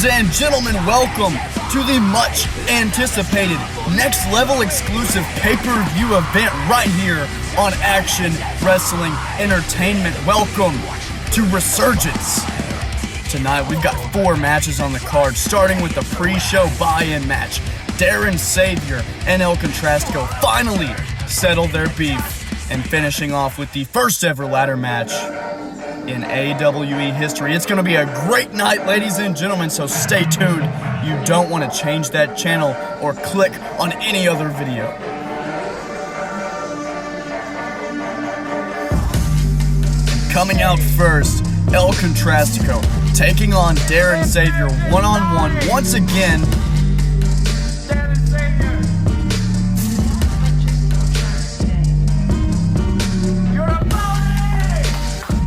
Ladies and gentlemen, welcome to the much anticipated next level exclusive pay-per-view event right here on Action Wrestling Entertainment. Welcome to Resurgence. Tonight we've got 4 matches on the card, starting with the pre-show buy-in match. Darren Savior and El Contrastico finally settled their beef, and finishing off with the first ever ladder match in AWE history. It's going to be a great night, ladies and gentlemen, so stay tuned. You don't want to change that channel or click on any other video. Coming out first, El Contrastico taking on Darren Savior one-on-one once again.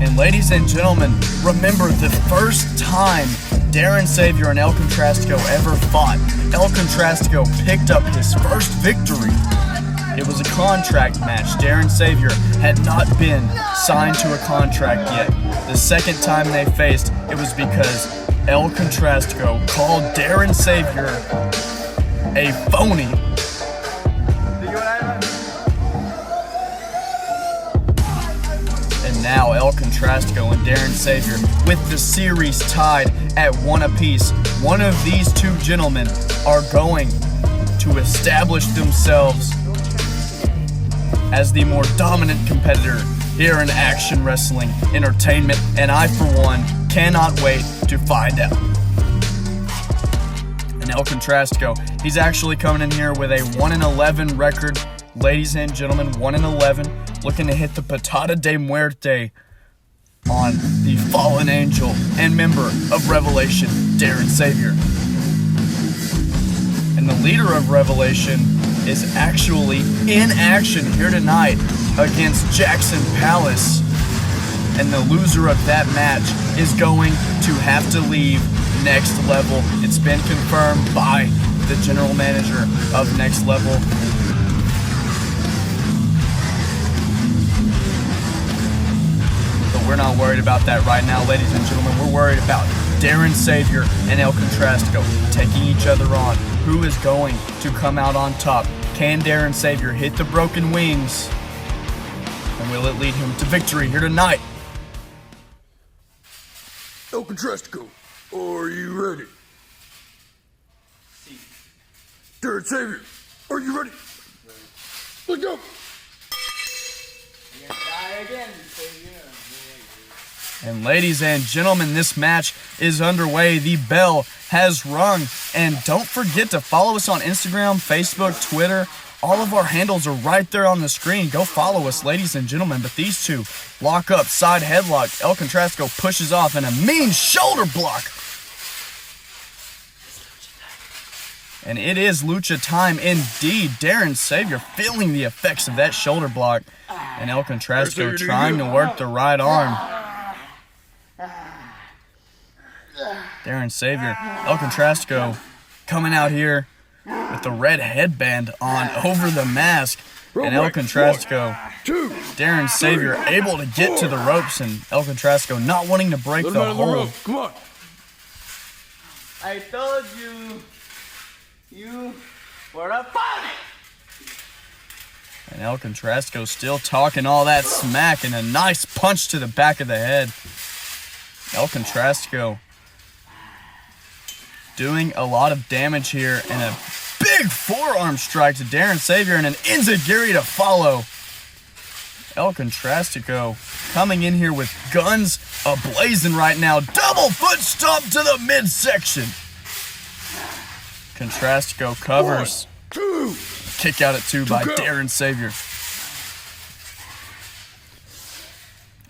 And ladies and gentlemen, remember the first time Darren Savior and El Contrastico ever fought, El Contrastico picked up his first victory. It was a contract match. Darren Savior had not been signed to a contract yet. The second time they faced, it was because El Contrastico called Darren Savior a phony. And now El Contrastico and Darren Savior, with the series tied at 1 apiece, one of these two gentlemen are going to establish themselves as the more dominant competitor here in Action Wrestling Entertainment, and I, for one, cannot wait to find out. And El Contrastico, he's actually coming in here with a 1-11 record. Ladies and gentlemen, 1-11, looking to hit the Patada de Muerte on the fallen angel and member of Revelation, Darren Savior. And the leader of Revelation is actually in action here tonight against Jaxson Pallas. And the loser of that match is going to have to leave Next Level. It's been confirmed by the general manager of Next Level. But we're not worried about that right now, ladies and gentlemen. We're worried about Darren Savior and El Contrastico taking each other on. Who is going to come out on top? Can Darren Savior hit the broken wings? And will it lead him to victory here tonight? El Contrastico, are you ready? Darren Savior, are you ready? Let's go! You're gonna die again, Savior. And ladies and gentlemen, this match is underway. The bell has rung. And don't forget to follow us on Instagram, Facebook, Twitter. All of our handles are right there on the screen. Go follow us, ladies and gentlemen. But these two lock up, side headlock. El Contrastico pushes off in a mean shoulder block. And it is lucha time indeed. Darren Savior feeling the effects of that shoulder block. And El Contrastico trying to work the right arm. Darren Savior, El Contrastico coming out here with the red headband on over the mask. And El Contrastico, Darren Savior able to get to the ropes, and El Contrastico not wanting to break the hold. Come on. I told you were a phony. And El Contrastico still talking all that smack, and a nice punch to the back of the head. El Contrastico doing a lot of damage here, and a big forearm strike to Darren Savior, and an enziguri to follow. El Contrastico coming in here with guns ablazing right now. Double foot stomp to the midsection. Contrastico covers. 1, 2. Kick out at 2 by Darren Savior.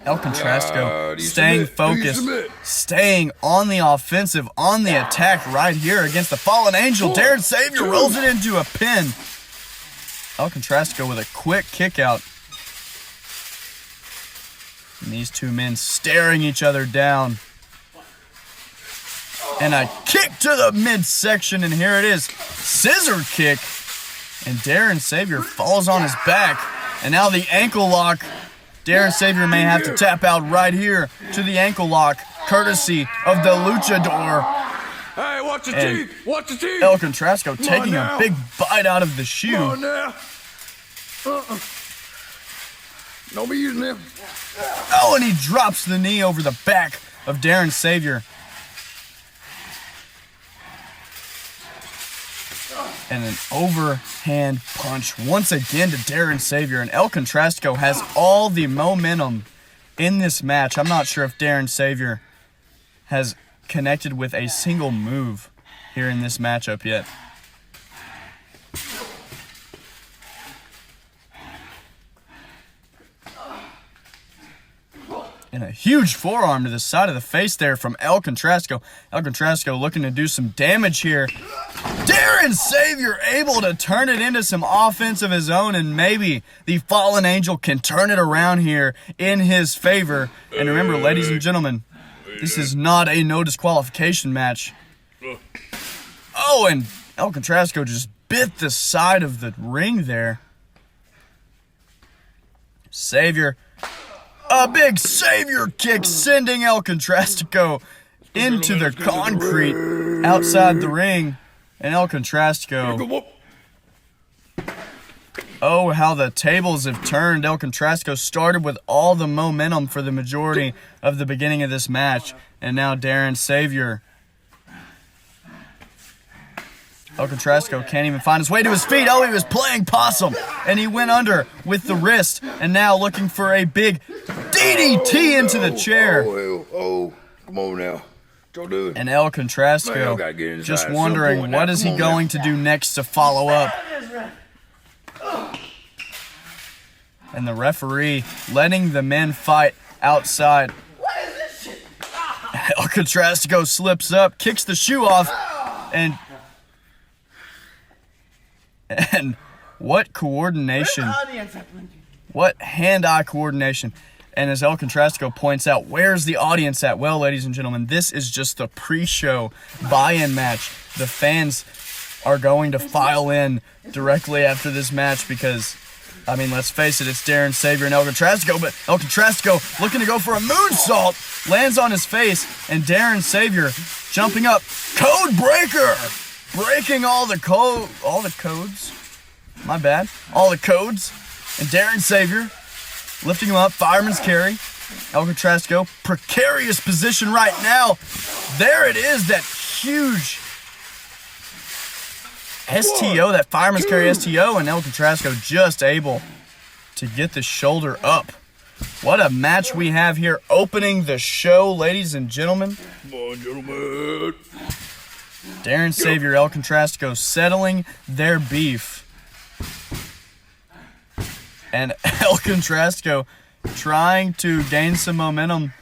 El Contrastico staying focused, staying on the offensive, on the attack right here against the fallen angel. Darren Savior rolls it into a pin. El Contrastico with a quick kick out. And these two men staring each other down. And a kick to the midsection, and here it is. Scissor kick. And Darren Savior falls on his back. And now the ankle lock. Darren Savior may have to tap out right here to the ankle lock, courtesy of the luchador. Hey, Watch the And teeth. Watch the teeth. El Contrastico taking a now. big bite out of the shoe. Come on now. Don't be using them. Oh, and he drops the knee over the back of Darren Savior. And an overhand punch once again to Darren Savior. And El Contrastico has all the momentum in this match. I'm not sure if Darren Savior has connected with a single move here in this matchup yet. And a huge forearm to the side of the face there from El Contrastico. El Contrastico looking to do some damage here. Darren Savior able to turn it into some offense of his own, and maybe the Fallen Angel can turn it around here in his favor. And remember, ladies and gentlemen, this is not a no disqualification match. Oh, and El Contrastico just bit the side of the ring there. Savior. A big Savior kick sending El Contrastico into the concrete outside the ring. And El Contrastico. Oh, how the tables have turned. El Contrastico started with all the momentum for the majority of the beginning of this match. And now Darren Savior. El Contrastico can't even find his way to his feet. Oh, he was playing possum. And he went under with the wrist. And now looking for a big DDT into the chair. Oh, come on now. Don't do it. And El Contrastico just wondering what is he going to do next to follow up. And the referee letting the men fight outside. What is this shit? El Contrastico slips up, kicks the shoe off, and what coordination. What hand-eye coordination. And as El Contrastico points out, where's the audience at? Well, ladies and gentlemen, this is just the pre-show buy-in match. The fans are going to file in directly after this match because, I mean, let's face it, it's Darren Savior and El Contrastico, but El Contrastico looking to go for a moonsault, lands on his face, and Darren Savior jumping up. Code breaker! Breaking all the codes. My bad. All the codes. And Darren Savior lifting him up, fireman's carry. El Contrastico, precarious position right now. There it is, that huge STO, that fireman's carry STO, and El Contrastico just able to get the shoulder up. What a match we have here opening the show, ladies and gentlemen. Come on, gentlemen. Darren Savior, El Contrastico settling their beef. And El Contrastico trying to gain some momentum.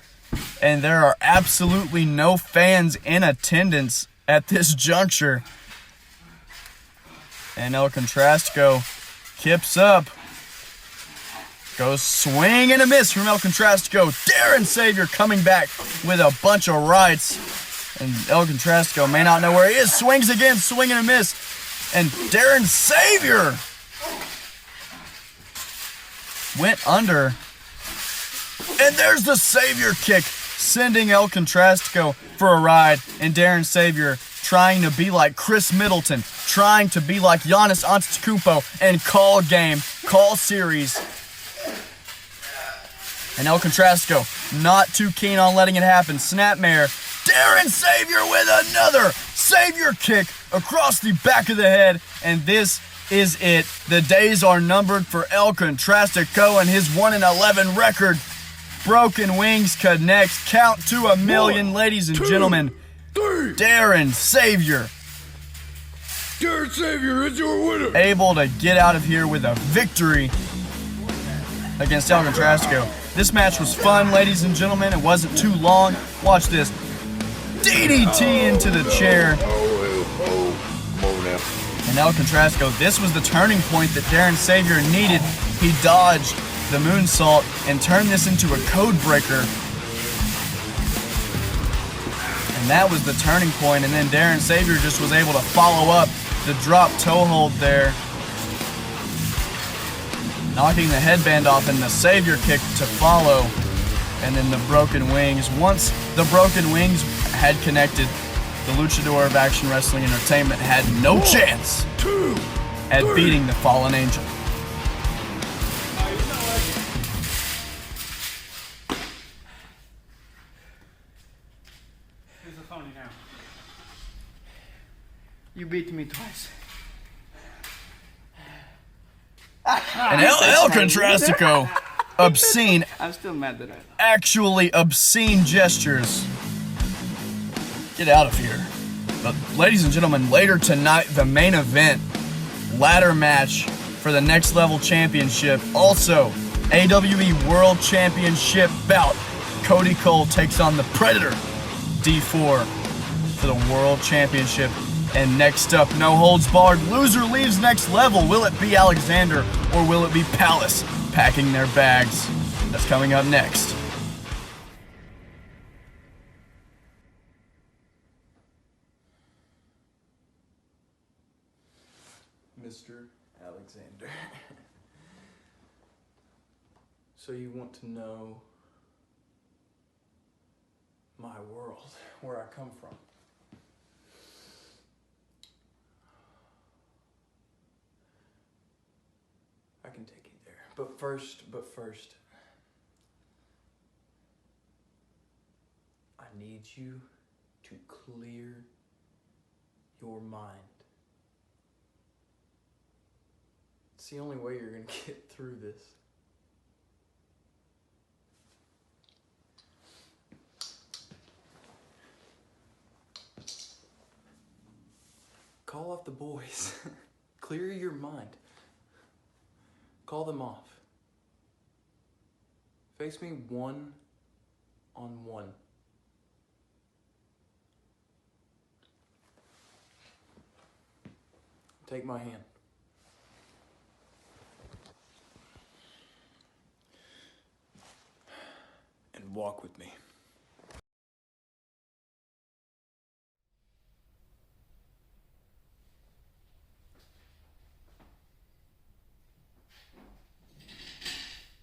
And there are absolutely no fans in attendance at this juncture. And El Contrastico kips up. Goes swing and a miss from El Contrastico. Darren Savior coming back with a bunch of rights. And El Contrastico may not know where he is. Swings again, swing and a miss. And Darren Savior went under. And there's the Savior kick, sending El Contrastico for a ride. And Darren Savior trying to be like Chris Middleton, trying to be like Giannis Antetokounmpo and call game, call series. And El Contrastico not too keen on letting it happen. Snapmare. Darren Savior with another Savior kick across the back of the head. And this is it. The days are numbered for El Contrastico and his 1-11 record. Broken wings connects. Count to 1,000,000, ladies and gentlemen. Darren Savior. Darren Savior is your winner. Able to get out of here with a victory against El Contrastico. This match was fun, ladies and gentlemen. It wasn't too long. Watch this. DDT into the chair. And El Contrastico, this was the turning point that Darren Savior needed. He dodged the moonsault and turned this into a code breaker. And that was the turning point. And then Darren Savior just was able to follow up the drop toe hold there, knocking the headband off, and the Savior kick to follow. And then the broken wings. Once the broken wings had connected, the luchador of Action Wrestling Entertainment had no chance at beating the Fallen Angel. Who's the phony now? You beat me twice. And El Contrastico, obscene, I'm still mad that I lost. actually obscene gestures. Get out of here. But ladies and gentlemen, later tonight, the main event, ladder match for the Next Level Championship. Also, AWE World Championship bout. Cody Cole takes on the Predator, D4, for the World Championship. And next up, no holds barred, loser leaves Next Level. Will it be Alexander or will it be Pallas packing their bags? That's coming up next. Mr. Alexander. So you want to know my world, where I come from. I can take you there. But first, I need you to clear your mind. It's the only way you're gonna get through this. Call off the boys. Clear your mind. Call them off. Face me one-on-one. Take my hand. And walk with me.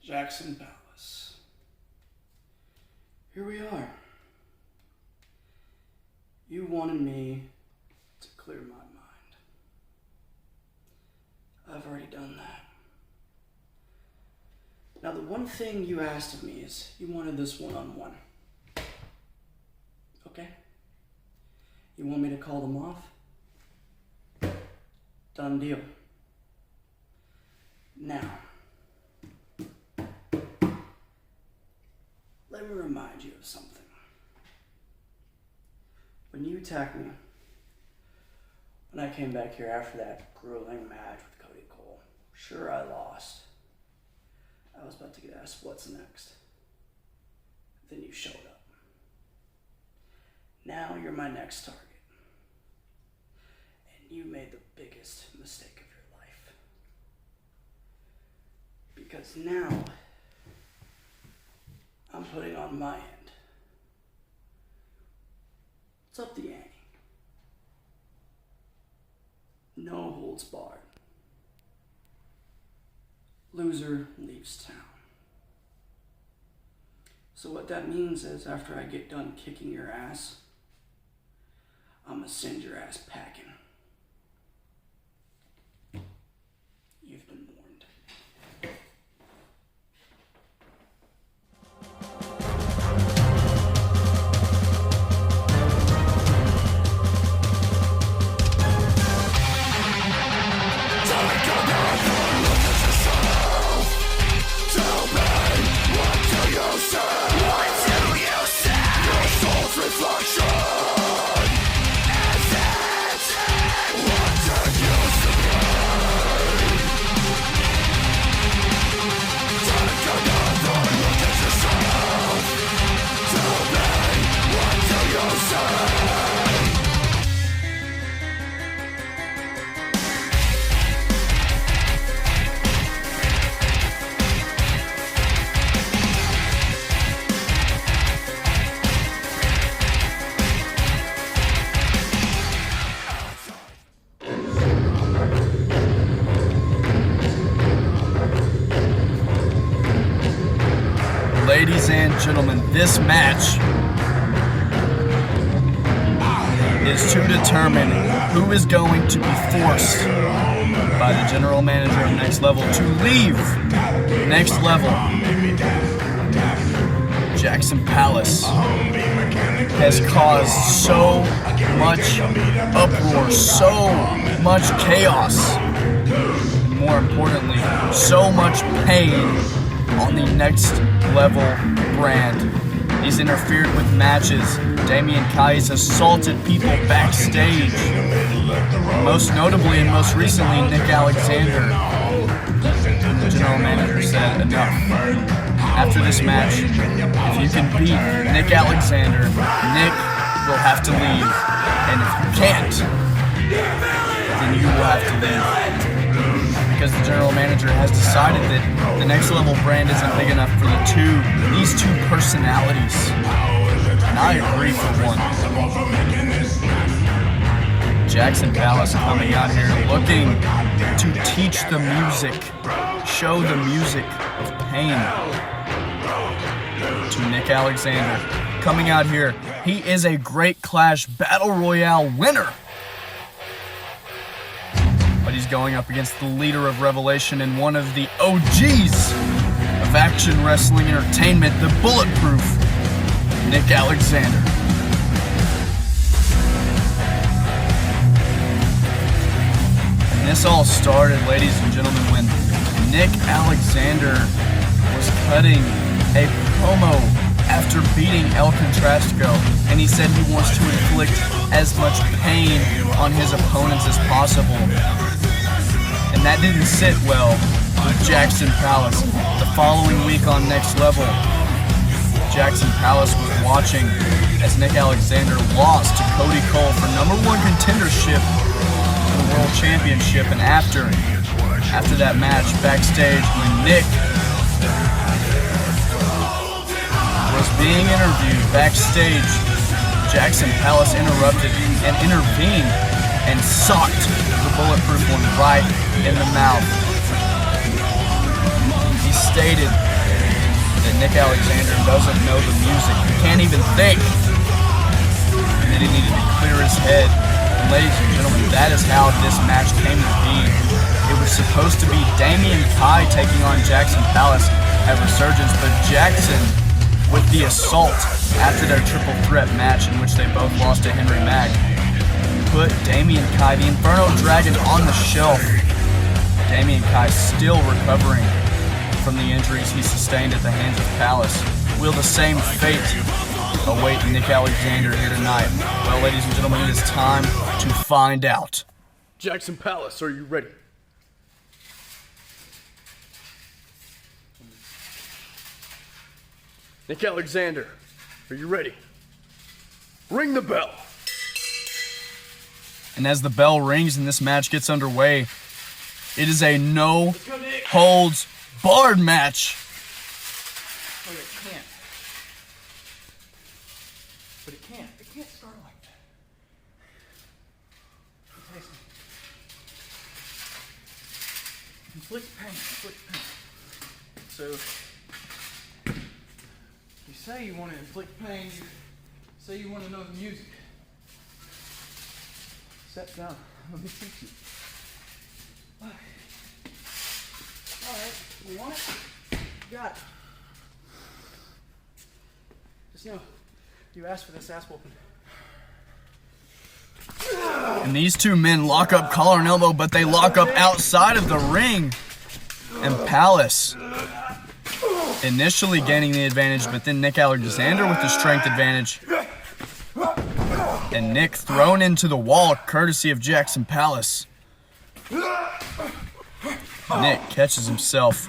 Jaxson, Pallas. Here we are. You wanted me to clear my mind. I've already done that. Now the one thing you asked of me is you wanted this one-on-one. Okay? You want me to call them off? Done deal. Now, let me remind you of something. When you attacked me, when I came back here after that grueling match with Cody Cole, sure I lost. I was about to get asked what's next. Then you showed up. Now you're my next target. And you made the biggest mistake of your life. Because now, I'm putting on my end. It's up the ante. No holds barred. Loser leaves town. So what that means is after I get done kicking your ass, I'm gonna send your ass packing. You've been warned. Ladies and gentlemen, this match is to determine who is going to be forced by the general manager of Next Level to leave Next Level. Jaxson Pallas has caused so much uproar, so much chaos, and more importantly, so much pain on the Next Level brand. He's interfered with matches. Damian Kai has assaulted people backstage. Most notably and most recently, Nick Alexander. The general manager said, enough. After this match, if you can beat Nick Alexander, Nick will have to leave. And if you can't, then you will have to leave. Because the general manager has decided that the Next Level brand isn't big enough for these two personalities. And I agree for one. Jaxson Pallas coming out here looking to teach the music, show the music of pain to Nick Alexander. Coming out here, he is a Great Clash Battle Royale winner. But he's going up against the leader of Revelation and one of the OGs of action wrestling entertainment, the bulletproof Nick Alexander. And this all started, ladies and gentlemen, when Nick Alexander was cutting a promo after beating El Contrastico, and he said he wants to inflict as much pain on his opponents as possible. And that didn't sit well with Jaxson Pallas. The following week on Next Level, Jaxson Pallas was watching as Nick Alexander lost to Cody Cole for #1 contendership for the World Championship. And after that match backstage, when Nick was being interviewed backstage, Jaxson Pallas interrupted and intervened and socked the bulletproof one right in the mouth. He stated that Nick Alexander doesn't know the music. He can't even think. And that he needed to clear his head. And ladies and gentlemen, that is how this match came to be. It was supposed to be Damian Kai taking on Jaxson Pallas at Resurgence, but Jaxson, with the assault after their triple threat match in which they both lost to Henry Mack, put Damian Kai, the Inferno Dragon, on the shelf. Damian Kai still recovering from the injuries he sustained at the hands of Pallas. Will the same fate await Nick Alexander here tonight? Well, ladies and gentlemen, it is time to find out. Jaxson Pallas, are you ready? Nick Alexander, are you ready? Ring the bell. And as the bell rings and this match gets underway, it is a no-holds-barred match. But it can't. But it can't. It can't start like that. Inflict pain. So, you say you want to inflict pain. You say you want to know the music. Step down. Let me teach you. Alright, you want it? You got it. Just know, you asked for this ass whooping. And these two men lock up collar and elbow, but they lock up outside of the ring. And Pallas initially gaining the advantage, but then Nick Alexander with the strength advantage. And Nick thrown into the wall, courtesy of Jaxson Pallas. Nick catches himself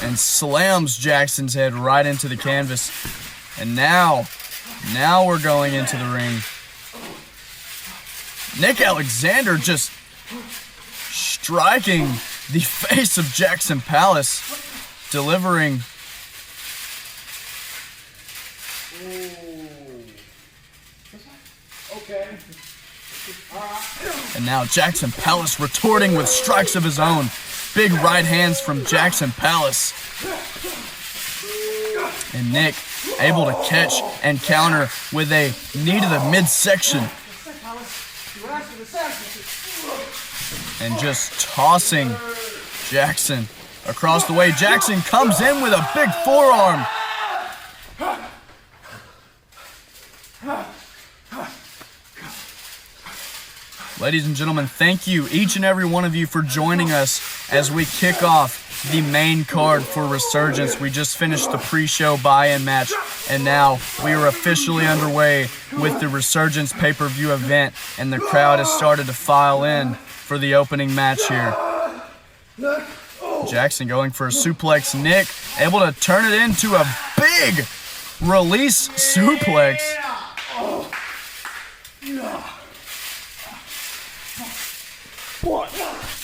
and slams Jackson's head right into the canvas. And now we're going into the ring. Nick Alexander just striking the face of Jaxson Pallas, delivering. And now Jaxson Pallas retorting with strikes of his own. Big right hands from Jaxson Pallas. And Nick able to catch and counter with a knee to the midsection. and just tossing Jaxson across the way. Jaxson comes in with a big forearm. Ladies and gentlemen, thank you, each and every one of you, for joining us as we kick off the main card for Resurgence. We just finished the pre-show buy-in match, and now we are officially underway with the Resurgence pay-per-view event, and the crowd has started to file in for the opening match here. Jaxson going for a suplex. Nick able to turn it into a big release suplex.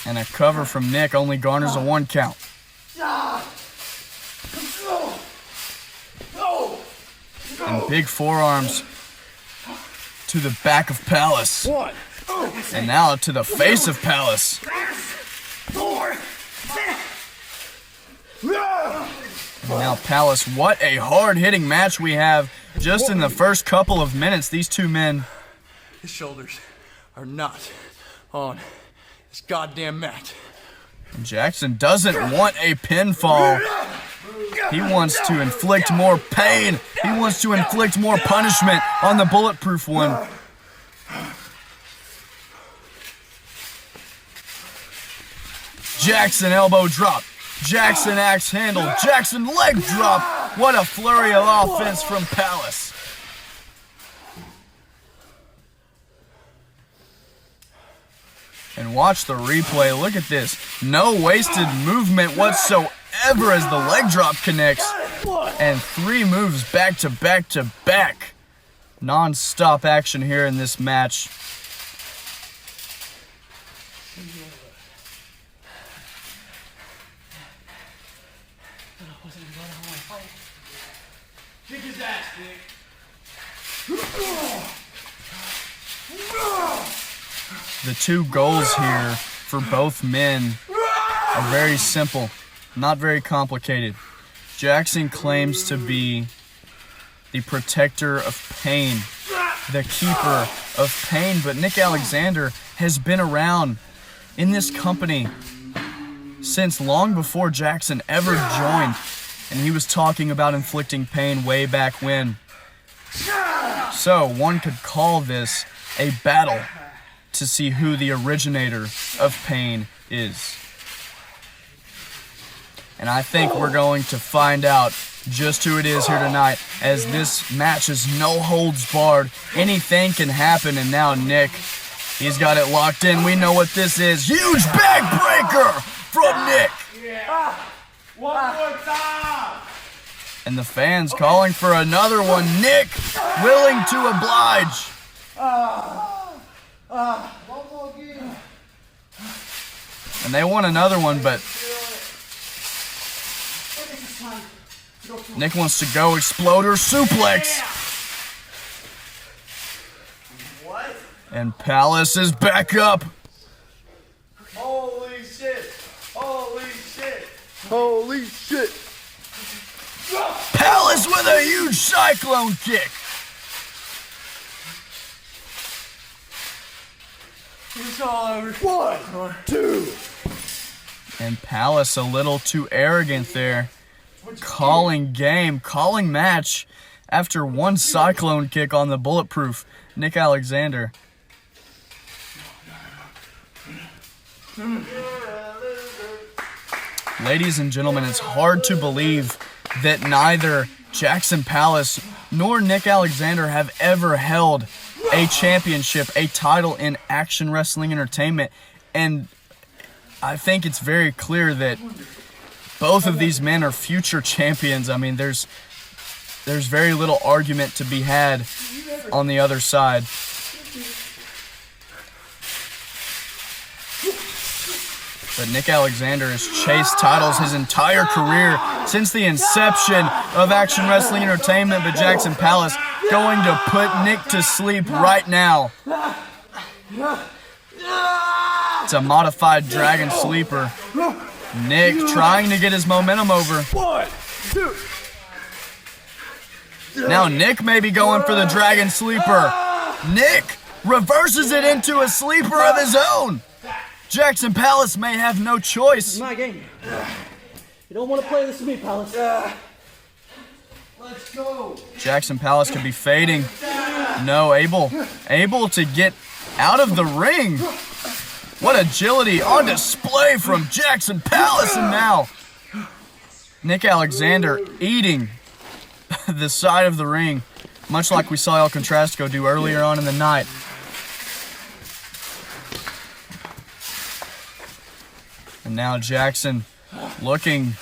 And a cover from Nick only garners a 1 count. And big forearms to the back of Pallas. And now to the face of Pallas. And now Pallas, what a hard-hitting match we have just in the first couple of minutes. These two men. His shoulders are not on this goddamn mat. Jaxson doesn't want a pinfall. He wants to inflict more pain. He wants to inflict more punishment on the bulletproof one. Jaxson elbow drop. Jaxson axe handle. Jaxson leg drop. What a flurry of offense from Pallas. And watch the replay. Look at this. No wasted movement whatsoever as the leg drop connects. And 3 moves back to back to back. Non-stop action here in this match. Kick his ass, Nick. The two goals here for both men are very simple, not very complicated. Jaxson claims to be the protector of pain, the keeper of pain, but Nick Alexander has been around in this company since long before Jaxson ever joined, and he was talking about inflicting pain way back when. So one could call this a battle to see who the originator of pain is. And I think we're going to find out just who it is here tonight, as this match is no holds barred. Anything can happen, and now Nick, he's got it locked in. We know what this is. Huge backbreaker from Nick. One more time. And the fans calling for another one. Nick willing to oblige. And they want another one, but Nick wants to go exploder suplex. What? And Pallas is back up. Holy shit. Holy shit. Holy shit! Pallas with a huge cyclone kick. It's all over. 1, 2. And Pallas a little too arrogant there. Calling game, calling match after one cyclone kick on the bulletproof Nick Alexander. Ladies and gentlemen, it's hard to believe that neither Jaxson Pallas nor Nick Alexander have ever held a championship, a title in Action Wrestling Entertainment. And I think it's very clear that both of these men are future champions. I mean, there's very little argument to be had on the other side. But Nick Alexander has chased titles his entire career since the inception of Action Wrestling Entertainment, but Jaxson Pallas going to put Nick to sleep right now. It's a modified Dragon Sleeper. Nick trying to get his momentum over. 1, 2. Now Nick may be going for the Dragon Sleeper. Nick reverses it into a sleeper of his own. Jaxson Pallas may have no choice. My game. You don't want to play this with me, Pallas. Let's go. Jaxson Pallas could be fading. No, able to get out of the ring. What agility on display from Jaxson Pallas, and now Nick Alexander eating the side of the ring, much like we saw El Contrastico do earlier on in the night. And now Jaxson looking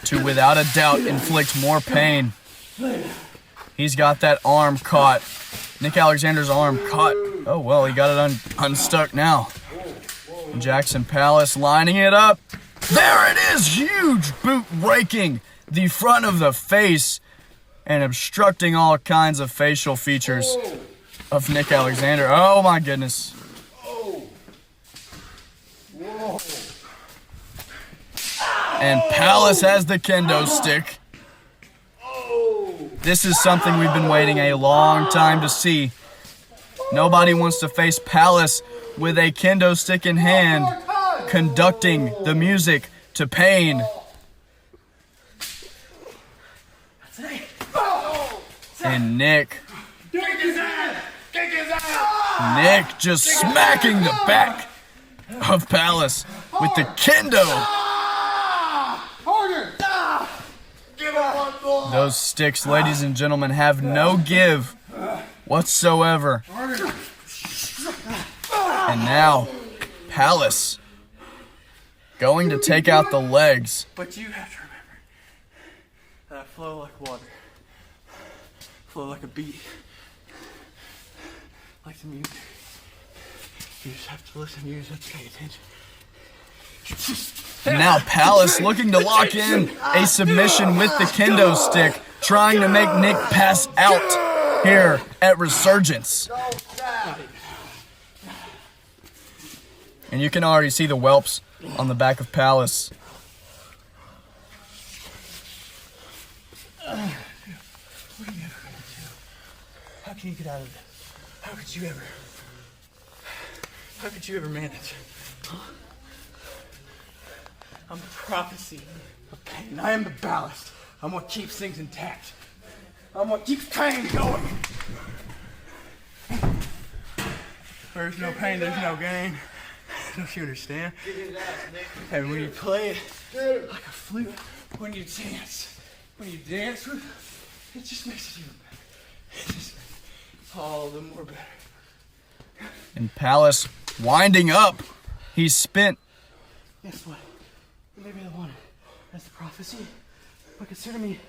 to, without a doubt, inflict more pain. He's got that arm caught. Nick Alexander's arm caught. Oh, well, he got it unstuck now. And Jaxson Pallas lining it up. There it is! Huge boot raking the front of the face and obstructing all kinds of facial features of Nick Alexander. Oh, my goodness. And Pallas has the kendo stick. This is something we've been waiting a long time to see. Nobody wants to face Pallas with a kendo stick in hand, conducting the music to pain. And Nick just smacking the back of Pallas with the kendo. Those sticks, ladies and gentlemen, have no give whatsoever. And now, Pallas going to take out the legs. But you have to remember that I flow like water, flow like a beat, like the music. You just have to listen, you just have to pay attention. And now Pallas looking to lock in a submission with the kendo stick, trying to make Nick pass out here at Resurgence. And you can already see the whelps on the back of Pallas. What are you ever gonna do? How can you get out of this? How could you ever manage? Huh? I'm the prophecy of pain. I am the ballast. I'm what keeps things intact. I'm what keeps pain going. There's no pain, there's no gain. Don't you understand? And when you play it like a flute, when you dance with it, it just makes it even better. It just makes it all the more better. And Pallas winding up. He's spent. Guess what? Maybe I want it as the prophecy, but consider me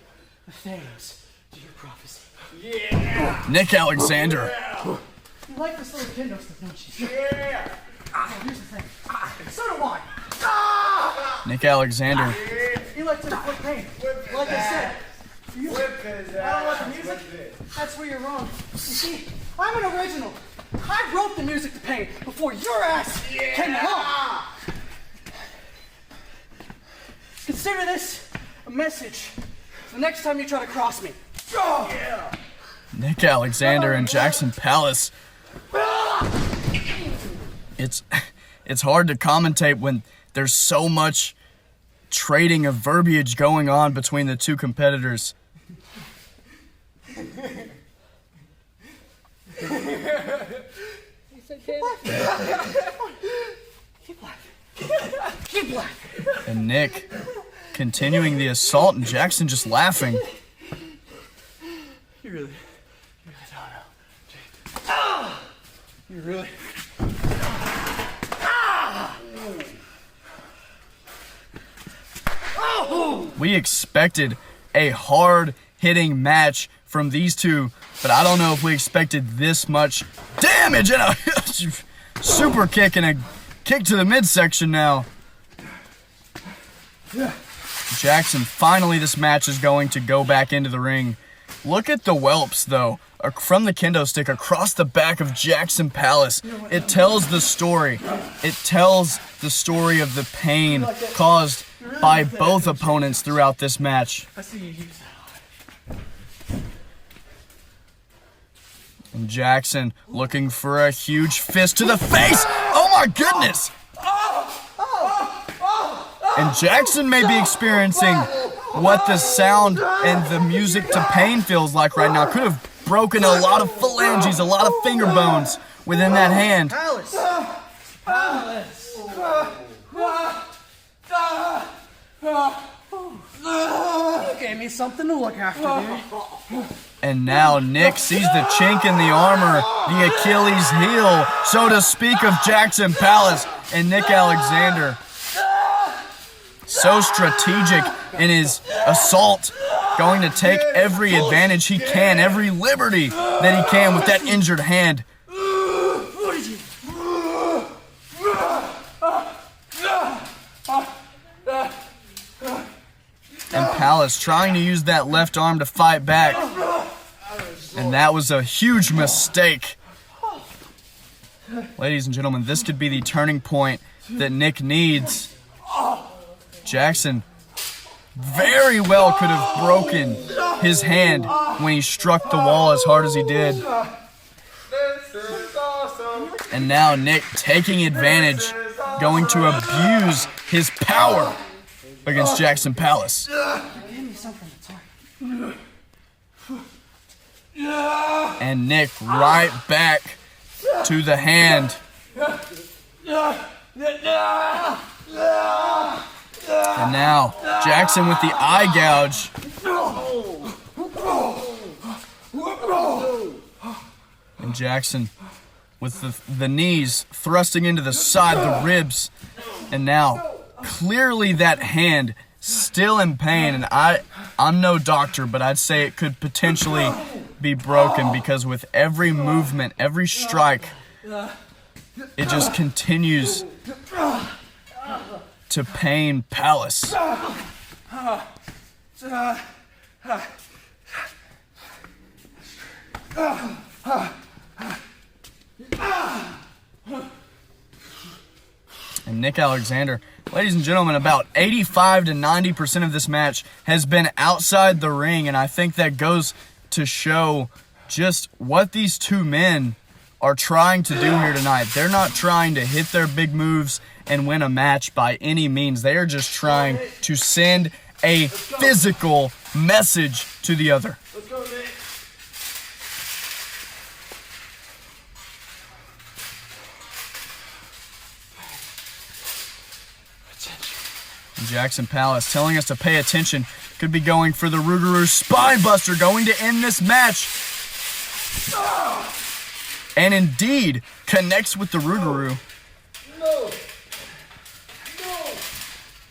the Thanos to your prophecy. Yeah! Nick Alexander. You like this little kendo stuff, don't you? Yeah! Here's the thing. So do I. Nick Alexander. You like to inflict pain. Like I said. I don't like the music. That's where you're wrong. You see, I'm an original. I wrote the music to pain before your ass came along. Consider this a message the next time you try to cross me. Nick Alexander and Jaxson Pallas. It's hard to commentate when there's so much trading of verbiage going on between the two competitors. Keep laughing. And Nick continuing the assault, and Jaxson just laughing. You really don't know. You really. We expected a hard-hitting match from these two, but I don't know if we expected this much damage, and a super kick and a kick to the midsection now. Jaxson, finally this match is going to go back into the ring. Look at the whelps, though, from the kendo stick across the back of Jaxson Pallas. It tells the story. It tells the story of the pain caused by both opponents throughout this match. I see you use that. And Jaxson looking for a huge fist to the face. Oh my goodness! And Jaxson may be experiencing what the sound and the music to pain feels like right now. Could have broken a lot of phalanges, a lot of finger bones within that hand. Pallas. You gave me something to look after, dude. And now Nick sees the chink in the armor, the Achilles heel, so to speak, of Jaxson Pallas and Nick Alexander. So strategic in his assault, going to take every advantage he can, every liberty that he can with that injured hand. And Pallas trying to use that left arm to fight back. And that was a huge mistake. Ladies and gentlemen, this could be the turning point that Nick needs. Jaxson very well could have broken his hand when he struck the wall as hard as he did. And now Nick taking advantage, going to abuse his power against Jaxson Pallas. And Nick right back to the hand. And now Jaxson with the eye gouge. And Jaxson with the knees thrusting into the side, the ribs. And now clearly that hand still in pain. And I'm no doctor, but I'd say it could potentially be broken because with every movement, every strike, it just continues to pain Pallas. And Nick Alexander, ladies and gentlemen, about 85 to 90% of this match has been outside the ring, and I think that goes to show just what these two men are trying to do here tonight. They're not trying to hit their big moves and win a match by any means. They are just trying to send a physical message to the other. Let's go, Nick. Jaxson Pallas telling us to pay attention. Could be going for the Rougarou Spinebuster, going to end this match. And indeed, connects with the Rougarou. No.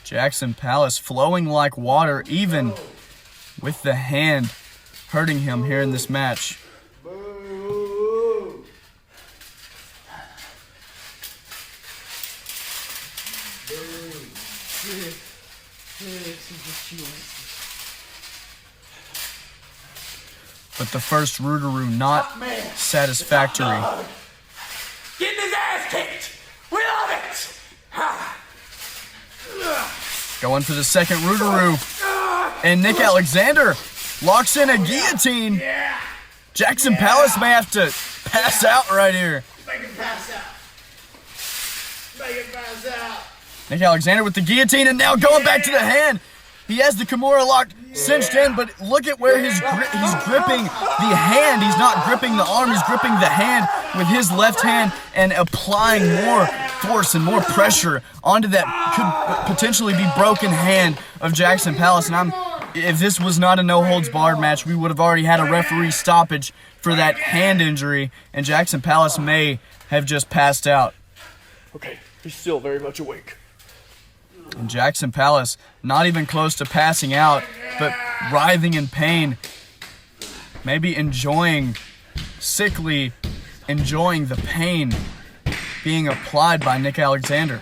Jaxson Pallas flowing like water, even with the hand hurting him here in this match. Boo. But the first Rougarou not satisfactory. Getting his ass kicked. We love it. Going for the second Rougarou. And Nick Alexander locks in a guillotine. Jaxson Pallas may have to pass out right here. Make him pass out. Make him pass out. Nick Alexander with the guillotine, and now going back to the hand. He has the Kimura locked cinched in, but look at where he's gripping the hand. He's not gripping the arm, he's gripping the hand with his left hand and applying more force and more pressure onto that could potentially be broken hand of Jaxson Pallas. And if this was not a no-holds-barred match, we would have already had a referee stoppage for that hand injury, and Jaxson Pallas may have just passed out. Okay, he's still very much awake. And Jaxson Pallas not even close to passing out, but writhing in pain, maybe sickly enjoying the pain being applied by Nick Alexander.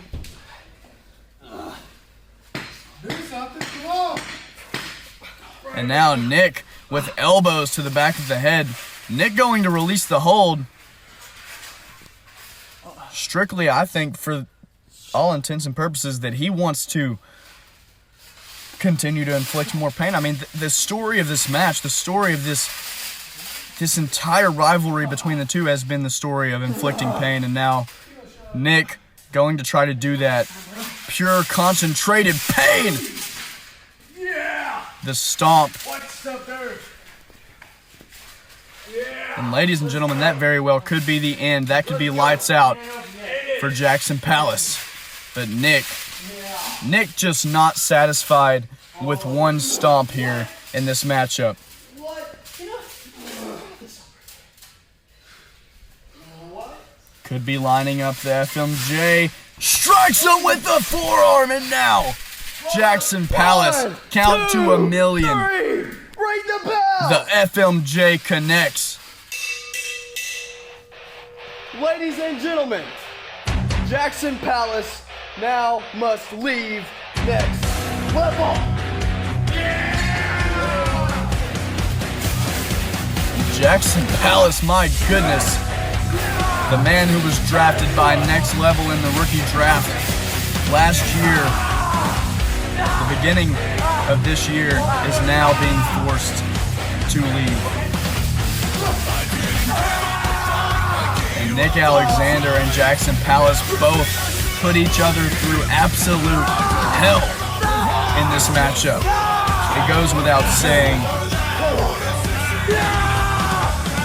And now Nick with elbows to the back of the head. Nick going to release the hold. Strictly, I think, for all intents and purposes, that he wants to continue to inflict more pain. I mean, the story of this match, the story of this entire rivalry between the two has been the story of inflicting pain, and now Nick going to try to do that. Pure concentrated pain. Yeah! The stomp. What's up there? Yeah! And ladies and gentlemen, that very well could be the end. That could be lights out for Jaxson Pallas. But Nick just not satisfied with one stomp here in this matchup. Could be lining up the FMJ. Strikes him with the forearm, and now Jaxson Pallas count to 1,000,000. Ring the bell! The FMJ connects. Ladies and gentlemen, Jaxson Pallas now must leave next level. Jaxson Pallas, my goodness. The man who was drafted by Next Level in the rookie draft last year, the beginning of this year, is now being forced to leave. And Nick Alexander and Jaxson Pallas both put each other through absolute hell in this matchup. It goes without saying.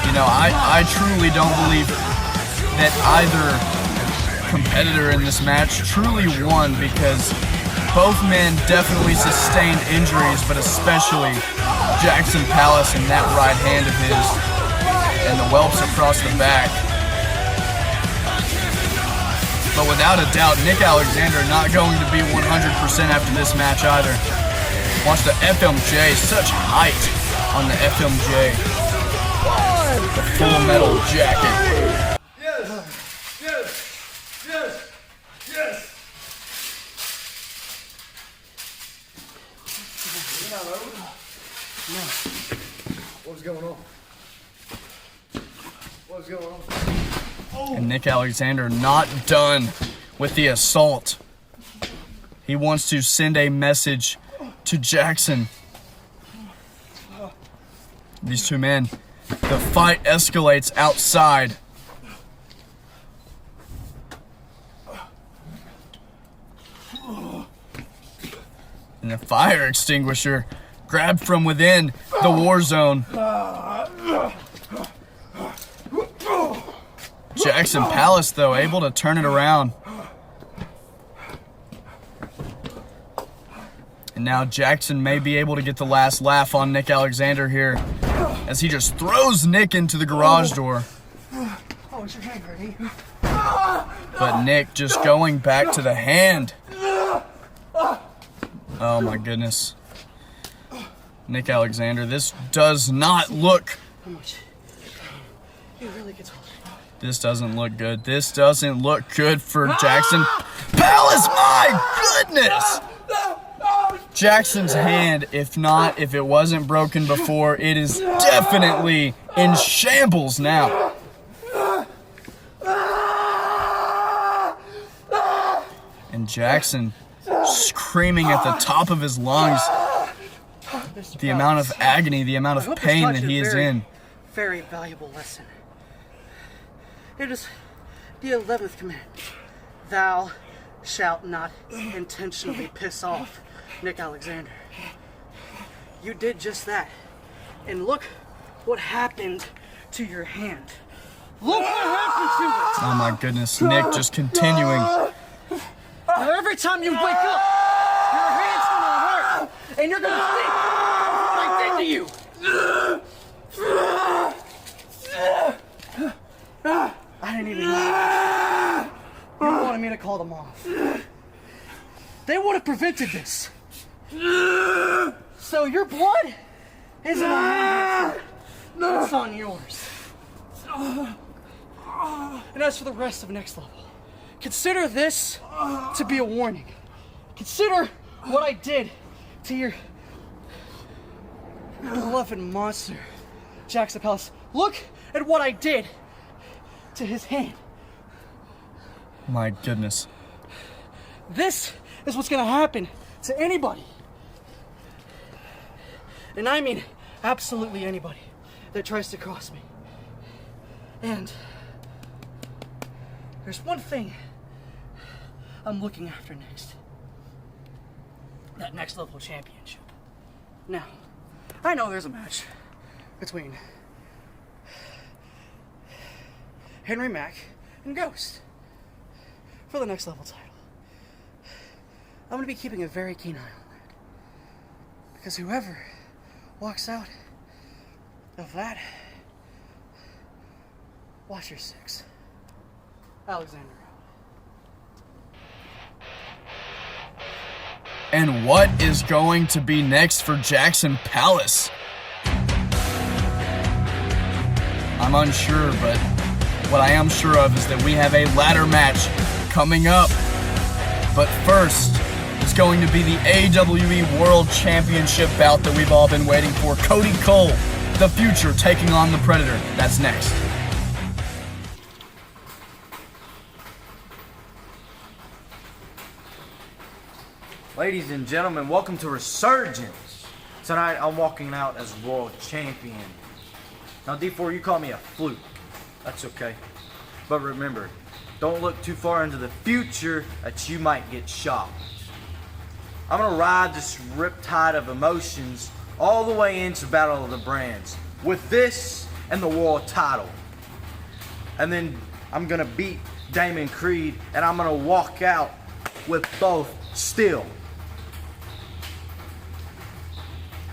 You know, I truly don't believe that either competitor in this match truly won, because both men definitely sustained injuries, but especially Jaxson Pallas and that right hand of his and the whelps across the back. But without a doubt, Nick Alexander not going to be 100% after this match either. Watch the FMJ, such height on the FMJ. The full metal jacket. Yes! What's going on? What's going on? And Nick Alexander not done with the assault. He wants to send a message to Jaxson. These two men, the fight escalates outside. And the fire extinguisher grabbed from within the war zone. Jaxson Pallas, though, able to turn it around. And now Jaxson may be able to get the last laugh on Nick Alexander here, as he just throws Nick into the garage door. Oh, is your hand ready? But Nick just going back to the hand. Oh my goodness. Nick Alexander, this does not look. How much? It really gets hard. This doesn't look good. This doesn't look good for Jaxson Pallas. My goodness! Jackson's hand, if it wasn't broken before, it is definitely in shambles now. And Jaxson screaming at the top of his lungs, the amount of agony, the amount of pain that he is in. Very valuable lesson. It is the 11th command. Thou shalt not intentionally piss off Nick Alexander. You did just that. And look what happened to your hand. Look what happened to it! Oh my goodness, Nick just continuing. Now every time you wake up, your hand's gonna hurt, and you're gonna think of what I did to you. I didn't even know. You wanted me to call them off. They would have prevented this. So your blood isn't on my hands. It's on yours. And as for the rest of Next Level, consider this to be a warning. Consider what I did to your beloved monster, Jaxson Pallas. Look at what I did to his hand. My goodness. This is what's gonna happen to anybody. And I mean absolutely anybody that tries to cross me. And there's one thing I'm looking after next. That next level championship. Now, I know there's a match between Henry Mack and Ghost for the next level title. I'm going to be keeping a very keen eye on that. Because whoever walks out of that, watch your six. Alexander. And what is going to be next for Jaxson Pallas? I'm unsure, but what I am sure of is that we have a ladder match coming up. But first, it's going to be the AWE World Championship bout that we've all been waiting for. Cody Cole, the Future, taking on the Predator. That's next. Ladies and gentlemen, welcome to Resurgence. Tonight I'm walking out as world champion. Now D4, you call me a fluke. That's okay. But remember, don't look too far into the future that you might get shocked. I'm gonna ride this riptide of emotions all the way into Battle of the Brands with this and the world title. And then I'm gonna beat Damon Creed and I'm gonna walk out with both still.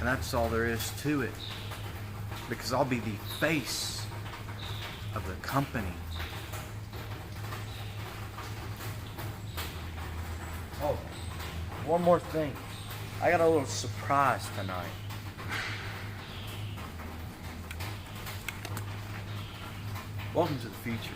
And that's all there is to it. Because I'll be the face of the company. Oh, one more thing. I got a little surprise tonight. Welcome to the future.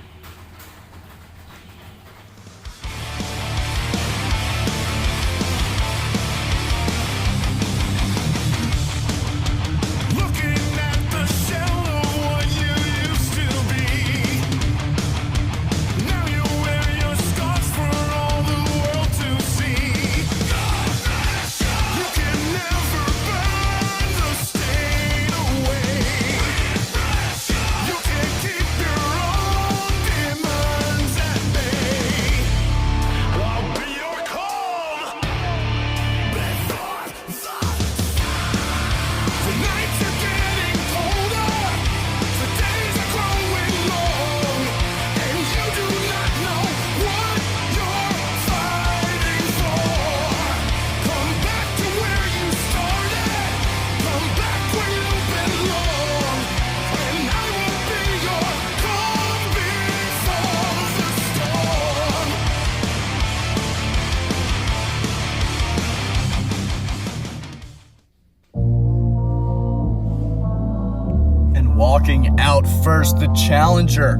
Walking out first, the challenger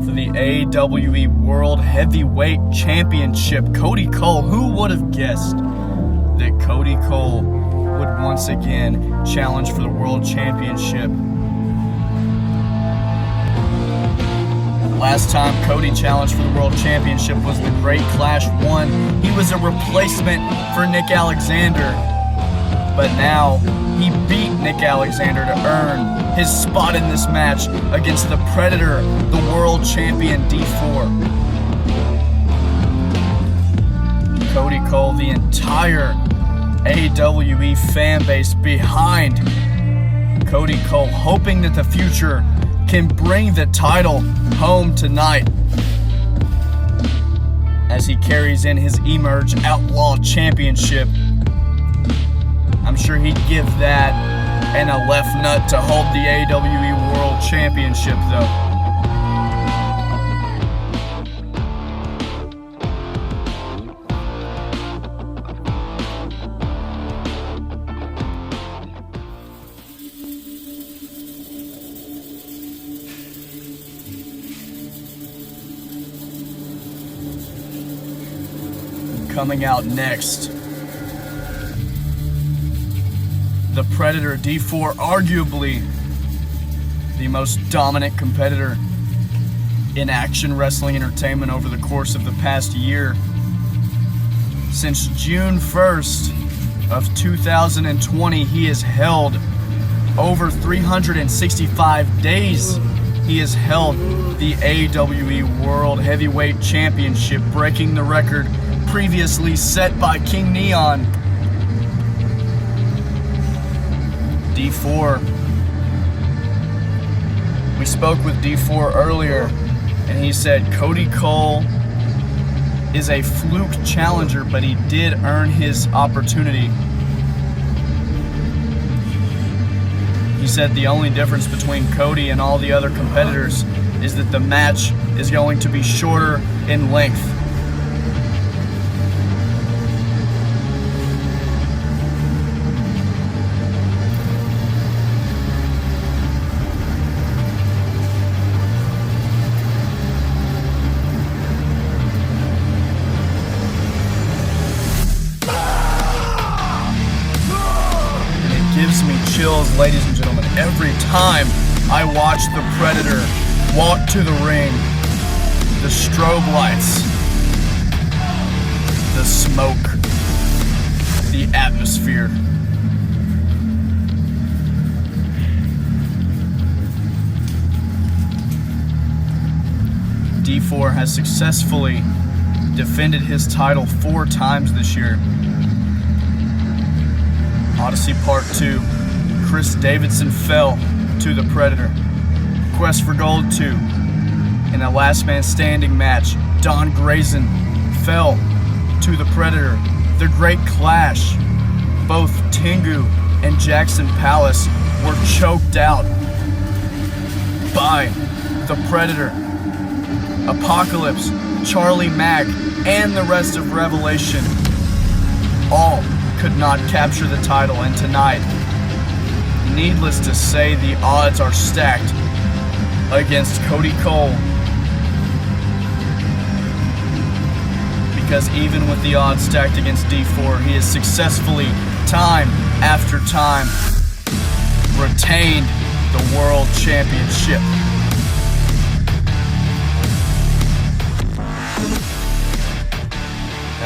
for the AWE World Heavyweight Championship, Cody Cole. Who would have guessed that Cody Cole would once again challenge for the World Championship? Last time Cody challenged for the World Championship was the Great Clash 1. He was a replacement for Nick Alexander, but now he beat Nick Alexander to earn his spot in this match against the Predator, the world champion D4. Cody Cole, the entire AWE fan base behind Cody Cole, hoping that the Future can bring the title home tonight as he carries in his Emerge Outlaw Championship. I'm sure he'd give that and a left nut to hold the AWE World Championship, though. Coming out next, the Predator D4, arguably the most dominant competitor in action wrestling entertainment over the course of the past year. Since June 1st of 2020, he has held over 365 days he has held the AWE World Heavyweight Championship, breaking the record previously set by King Neon. D4. We spoke with D4 earlier, and he said Cody Cole is a fluke challenger, but he did earn his opportunity. He said the only difference between Cody and all the other competitors is that the match is going to be shorter in length. Gives me chills, ladies and gentlemen, every time I watch the Predator walk to the ring. The strobe lights, the smoke, the atmosphere. D4 has successfully defended his title 4 times this year. Odyssey Part 2, Chris Davidson fell to the Predator. Quest for Gold 2, in a last man standing match, Don Grayson fell to the Predator. The Great Clash, both Tengu and Jaxson Pallas were choked out by the Predator. Apocalypse, Charlie Mack, and the rest of Revelation all could not capture the title, and tonight, needless to say, the odds are stacked against Cody Cole, because even with the odds stacked against D4, he has successfully, time after time, retained the World Championship.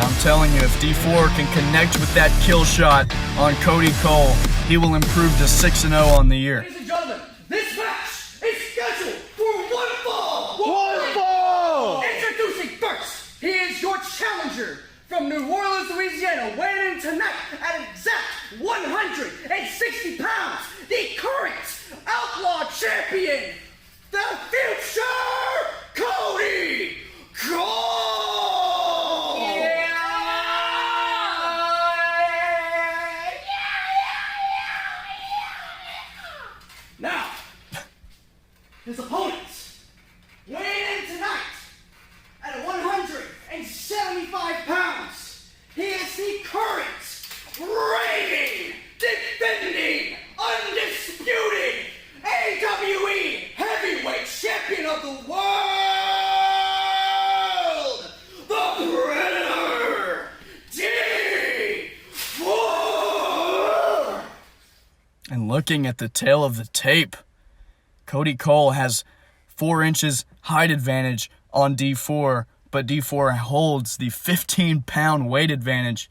I'm telling you, if D4 can connect with that kill shot on Cody Cole, he will improve to 6-0 on the year. Ladies and gentlemen, this match is scheduled for one fall! One fall! Introducing first, he is your challenger from New Orleans, Louisiana, weighing in tonight at exact 160 pounds, the current Outlaw Champion, the future Cody Cole! Now, his opponents, weighing in tonight at 175 pounds, he is the current, reigning, defending, undisputed AWE Heavyweight Champion of the world, the Predator, D4! And looking at the tail of the tape, Cody Cole has 4 inches height advantage on D4, but D4 holds the 15-pound weight advantage.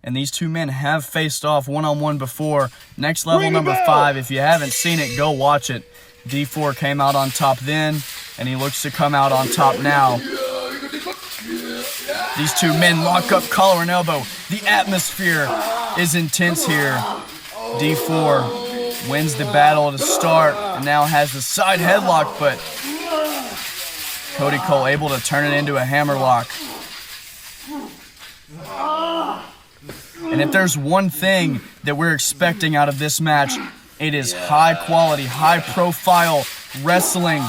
And these two men have faced off one-on-one before. Next Level number 5, if you haven't seen it, go watch it. D4 came out on top then, and he looks to come out on top now. These two men lock up collar and elbow. The atmosphere is intense here. D4 wins the battle to start and now has the side headlock, but Cody Cole able to turn it into a hammerlock. And if there's one thing that we're expecting out of this match, it is high quality, high profile wrestling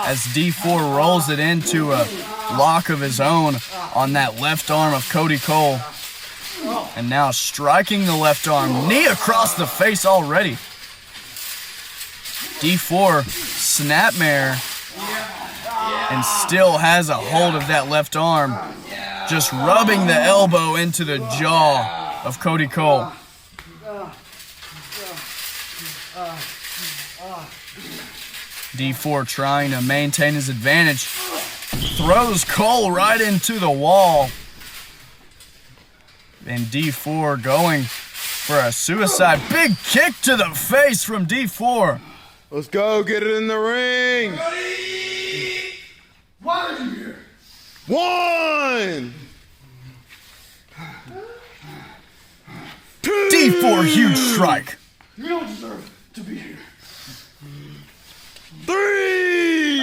as D4 rolls it into a lock of his own on that left arm of Cody Cole. And now striking the left arm, knee across the face already. D4 snapmare and still has a hold of that left arm, just rubbing the elbow into the jaw of Cody Cole. D4 trying to maintain his advantage, throws Cole right into the wall. And D4 going for a suicide. Big kick to the face from D4. Let's go. Get it in the ring. Cody! Why are you here? 1, 2. D4 huge strike. You don't deserve to be here. 3.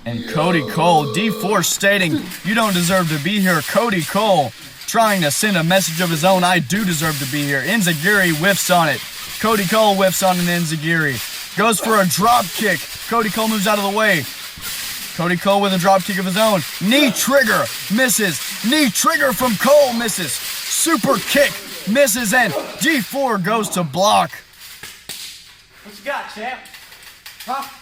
And Cody Cole, D4 stating, you don't deserve to be here. Cody Cole trying to send a message of his own, I do deserve to be here. Enziguri whiffs on it. Cody Cole whiffs on an Enziguri. Goes for a drop kick. Cody Cole moves out of the way. Cody Cole with a drop kick of his own. Knee trigger, misses. Knee trigger from Cole, misses. Super kick, misses, and D4 goes to block. What you got, champ? Huh?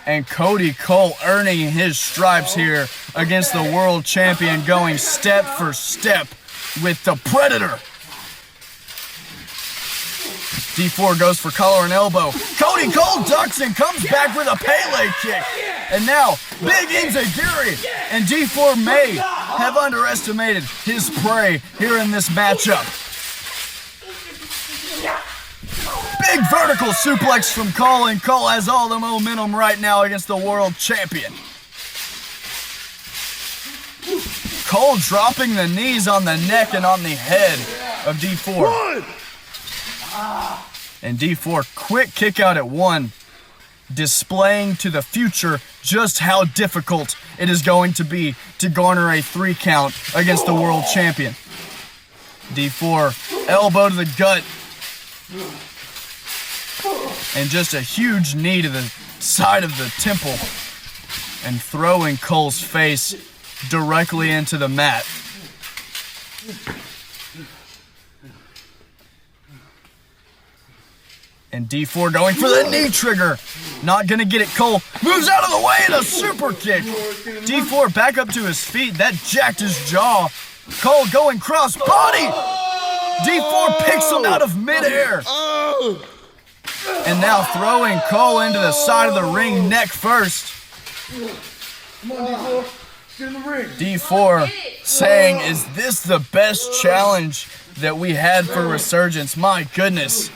And Cody Cole earning his stripes here against the world champion, going step for step with the Predator. D4 goes for collar and elbow. Cody Cole ducks and comes back with a Pele kick. And now, big Enziguri. And D4 may have underestimated his prey here in this matchup. Big vertical suplex from Cole, and Cole has all the momentum right now against the world champion. Cole dropping the knees on the neck and on the head of D4. 1. And D4 quick kick out at 1, displaying to the future just how difficult it is going to be to garner a 3 count against the world champion. D4 elbow to the gut. And just a huge knee to the side of the temple, and throwing Cole's face directly into the mat. And D4 going for the knee trigger. Not gonna get it. Cole moves out of the way and a super kick. D4 back up to his feet. That jacked his jaw. Cole going cross body. D4 picks him out of midair. And now throwing Cole into the side of the ring, neck first. Come on, D4. Get in the ring. D4 saying, is this the best challenge that we had for Resurgence? My goodness.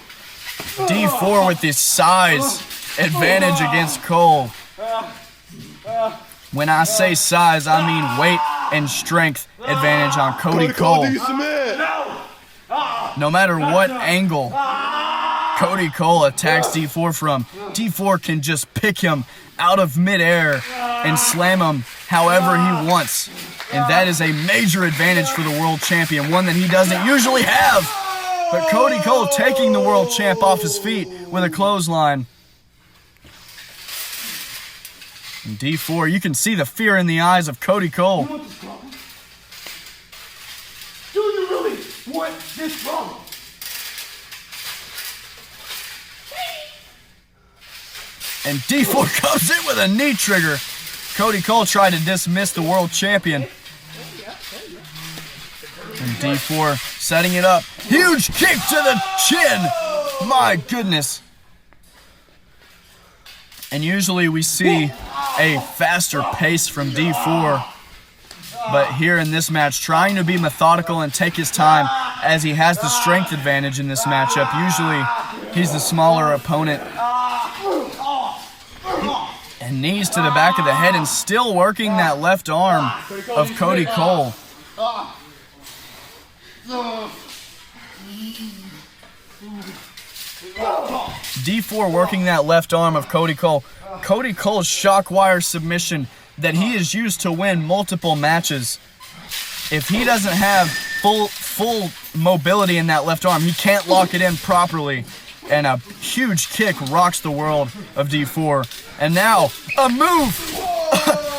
D4 with his size advantage against Cole. When I say size, I mean weight and strength advantage on Cody Cole. No matter what angle Cody Cole attacks D4 from, D4 can just pick him out of midair and slam him however he wants. And that is a major advantage for the world champion, one that he doesn't usually have. But Cody Cole taking the world champ off his feet with a clothesline. And D4, you can see the fear in the eyes of Cody Cole. Do you really want this problem? And D4 comes in with a knee trigger. Cody Cole tried to dismiss the world champion. And D4 setting it up. Huge kick to the chin. My goodness. And usually we see a faster pace from D4. But here in this match, trying to be methodical and take his time, as he has the strength advantage in this matchup. Usually he's the smaller opponent. And knees to the back of the head, and still working that left arm of Cody Cole. D4 working that left arm of Cody Cole. Cody Cole's shockwire submission that he has used to win multiple matches. If he doesn't have full mobility in that left arm, he can't lock it in properly. And a huge kick rocks the world of D4. And now, a move!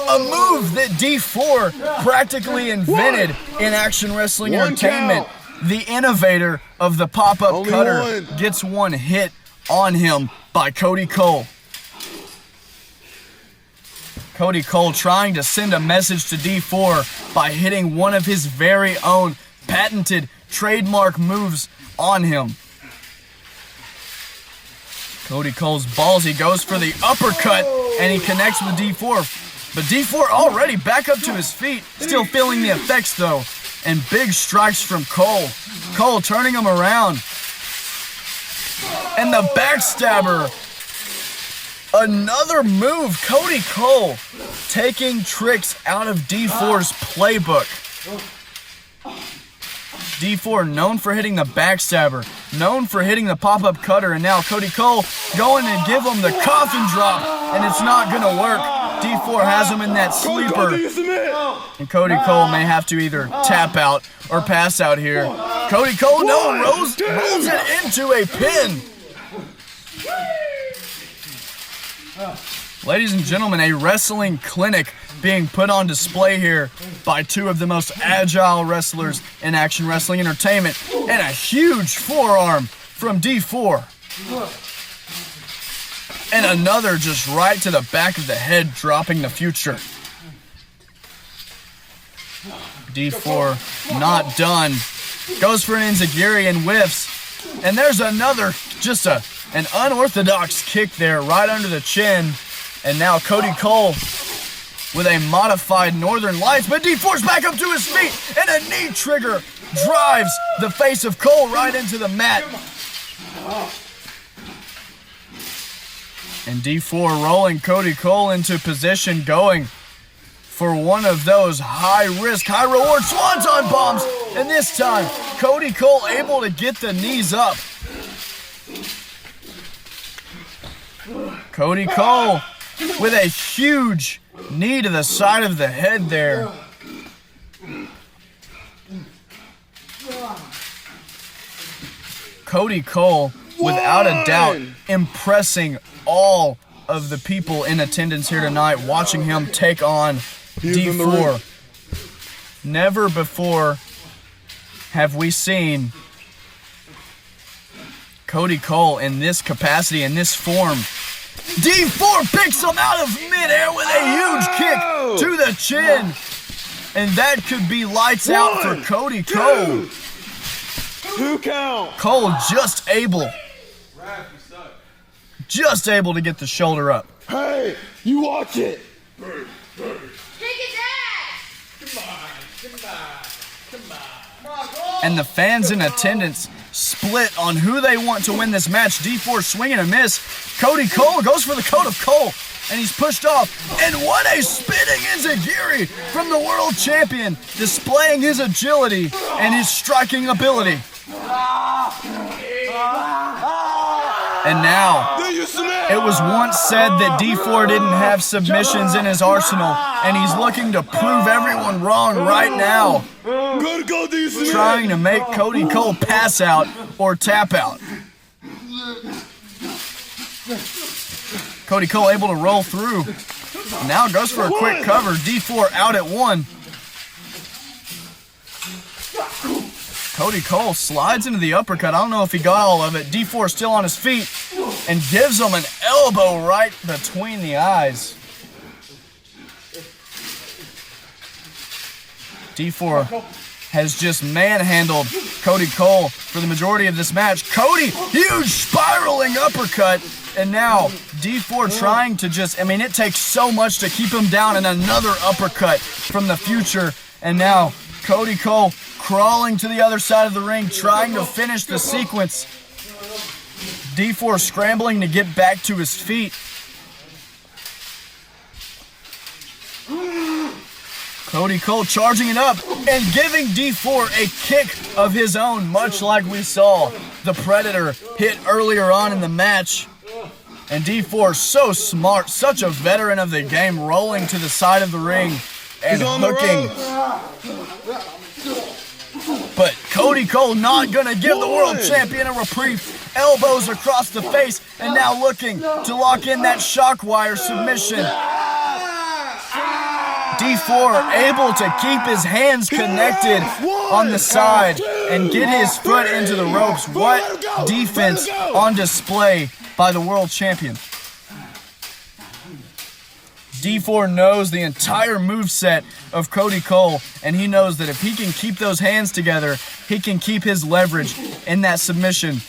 A move that D4 practically invented in Action Wrestling Entertainment. The innovator of the pop-up cutter gets one hit on him by Cody Cole. Cody Cole trying to send a message to D4 by hitting one of his very own patented trademark moves on him. Cody Cole's ballsy, goes for the uppercut, and he connects with D4. But D4 already back up to his feet, still feeling the effects though. And big strikes from Cole. Cole turning him around. And the backstabber. Another move. Cody Cole taking tricks out of D4's playbook. D4 known for hitting the backstabber, known for hitting the pop-up cutter, and now Cody Cole going to give him the coffin drop, and it's not going to work. D4 has him in that sleeper, and Cody Cole may have to either tap out or pass out here. Cody Cole, no, rolls it into a pin. Ladies and gentlemen, a wrestling clinic being put on display here by two of the most agile wrestlers in Action Wrestling Entertainment, and a huge forearm from D4. And another just right to the back of the head, dropping the future. D4 not done. Goes for an enziguri and whiffs. And there's another, just an unorthodox kick there right under the chin. And now Cody Cole with a modified Northern Lights, but D4's back up to his feet, and a knee trigger drives the face of Cole right into the mat. And D4 rolling Cody Cole into position, going for one of those high-risk, high-reward swanton bombs. And this time, Cody Cole able to get the knees up. Cody Cole with a huge knee to the side of the head there. Cody Cole, without a doubt, impressing all of the people in attendance here tonight, watching him take on D4. Never before have we seen Cody Cole in this capacity, in this form. D4 picks him out of midair with a huge kick to the chin. And that could be lights out for Cody Cole. 2 count. Cole just able to get the shoulder up. Hey, you watch it. Kick his ass! And the fans in attendance split on who they want to win this match. D4 swing and a miss. Cody Cole goes for the coat of Cole, and he's pushed off. And what a spinning enziguri from the world champion, displaying his agility and his striking ability. And now, it was once said that D4 didn't have submissions in his arsenal, and he's looking to prove everyone wrong right now. Trying to make Cody Cole pass out or tap out. Cody Cole able to roll through. Now goes for a quick cover. D4 out at 1. Cody Cole slides into the uppercut. I don't know if he got all of it. D4 still on his feet and gives him an elbow right between the eyes. D4 has just manhandled Cody Cole for the majority of this match. Cody, huge spiraling uppercut. And now D4 trying to just, it takes so much to keep him down, and another uppercut from the future. And now Cody Cole crawling to the other side of the ring, trying to finish the sequence. D4 scrambling to get back to his feet. Cody Cole charging it up and giving D4 a kick of his own, much like we saw the Predator hit earlier on in the match. And D4 so smart, such a veteran of the game, rolling to the side of the ring and hooking. But Cody Cole not going to give the world champion a reprieve. Elbows across the face, and now looking to lock in that shockwire submission. D4 able to keep his hands connected on the side and get his foot into the ropes. What defense on display by the world champion. D4 knows the entire moveset of Cody Cole, and he knows that if he can keep those hands together, he can keep his leverage in that submission.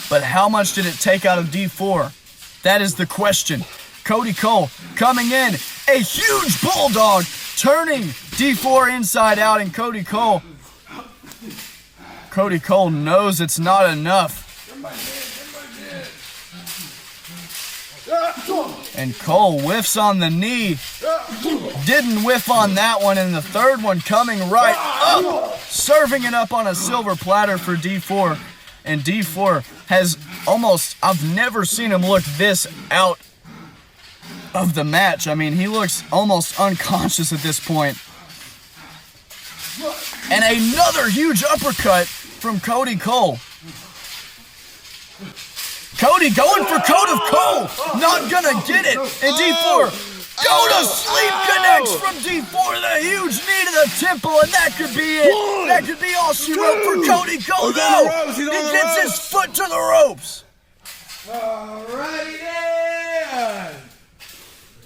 But how much did it take out of D4? That is the question. Cody Cole coming in, a huge bulldog, turning D4 inside out, and Cody Cole Cody Cole knows it's not enough. And Cole whiffs on the knee. Didn't whiff on that one, and the third one coming right up. Serving it up on a silver platter for D4. And D4 has almost, I've never seen him look this out of the match. I mean, he looks almost unconscious at this point. And another huge uppercut from Cody Cole. Cody going for Code of Cole. Not gonna get it. And D4 go to sleep connects from D4. The huge knee to the temple, and that could be it. That could be all she wrote for Cody Cole. No, he gets his foot to the ropes. Alrighty then.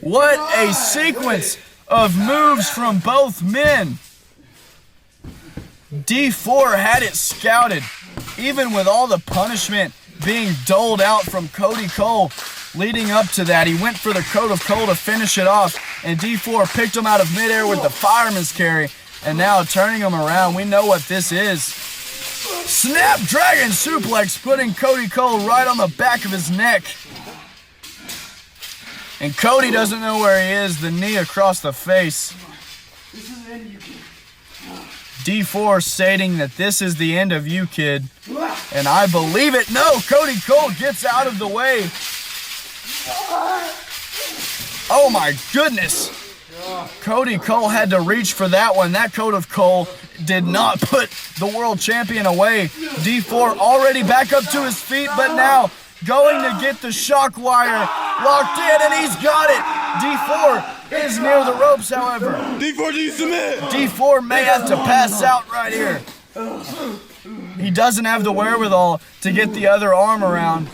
What a sequence of moves from both men. D4 had it scouted, even with all the punishment being doled out from Cody Cole leading up to that. He went for the Code of Cole to finish it off, and D4 picked him out of midair with the fireman's carry, and now turning him around. We know what this is. Snapdragon suplex, putting Cody Cole right on the back of his neck. And Cody doesn't know where he is, the knee across the face. D4 stating that this is the end of you, kid. And I believe it. No, Cody Cole gets out of the way. Oh my goodness. Cody Cole had to reach for that one. That Code of Cole did not put the world champion away. D4 already back up to his feet, but now going to get the shock wire locked in, and he's got it. D4 is near the ropes, however. D4, do you submit? D4 may have to pass out right here. He doesn't have the wherewithal to get the other arm around.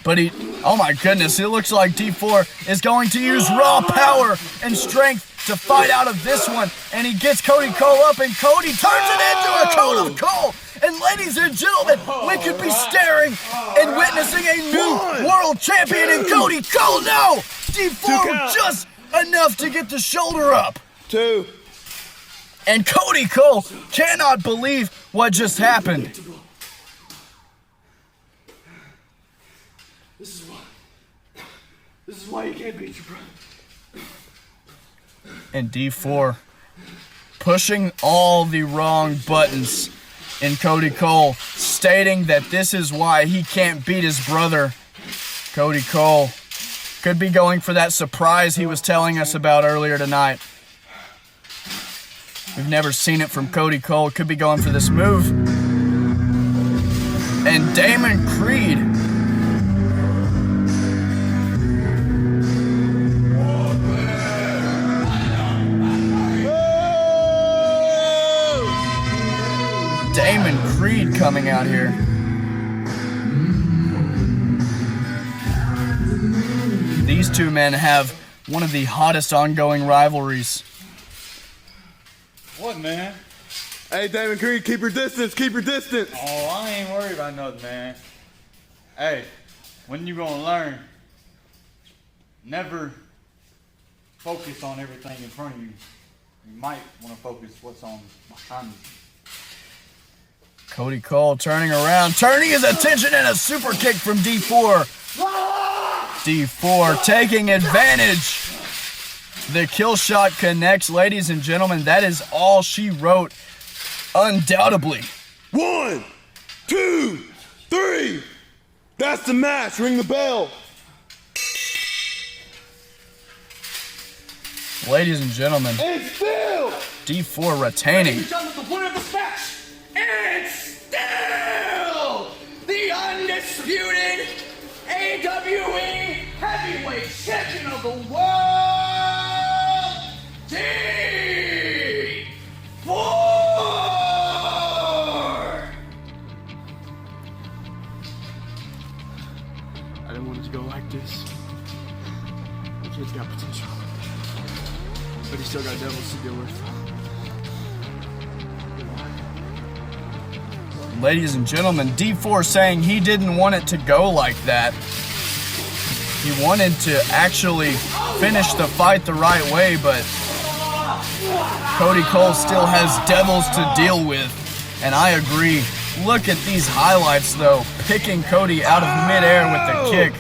But oh my goodness, it looks like D4 is going to use raw power and strength to fight out of this one. And he gets Cody Cole up, and Cody turns it into a Code of Cole. And ladies and gentlemen, we could be staring and witnessing a new world champion in Cody Cole. No! D4 just enough to get the shoulder up. 2. And Cody Cole cannot believe what just happened. This is why you can't beat your brother. And D4 pushing all the wrong buttons in Cody Cole, stating that this is why he can't beat his brother. Cody Cole could be going for that surprise he was telling us about earlier tonight. We've never seen it from Cody Cole. Could be going for this move. And Damon Creed. Damon Creed coming out here. These two men have one of the hottest ongoing rivalries. What, man? Hey, Damon Creed, keep your distance, keep your distance. Oh, I ain't worried about nothing, man. Hey, when you gonna learn? Never focus on everything in front of you. You might want to focus what's on behind you. Cody Cole turning around, turning his attention, and a super kick from D4. D4 taking advantage. The kill shot connects, ladies and gentlemen. That is all she wrote, undoubtedly. 1, 2, 3. That's the match. Ring the bell. Ladies and gentlemen, And still, D4 retaining. The winner of this match is still the undisputed AWE Heavyweight Champion of the World, D4. I didn't want it to go like this. The kid's got potential, but he's still got devils to deal with. Ladies and gentlemen, D4 saying he didn't want it to go like that. He wanted to actually finish the fight the right way, but Cody Cole still has devils to deal with. And I agree. Look at these highlights, though. Picking Cody out of midair with the kick.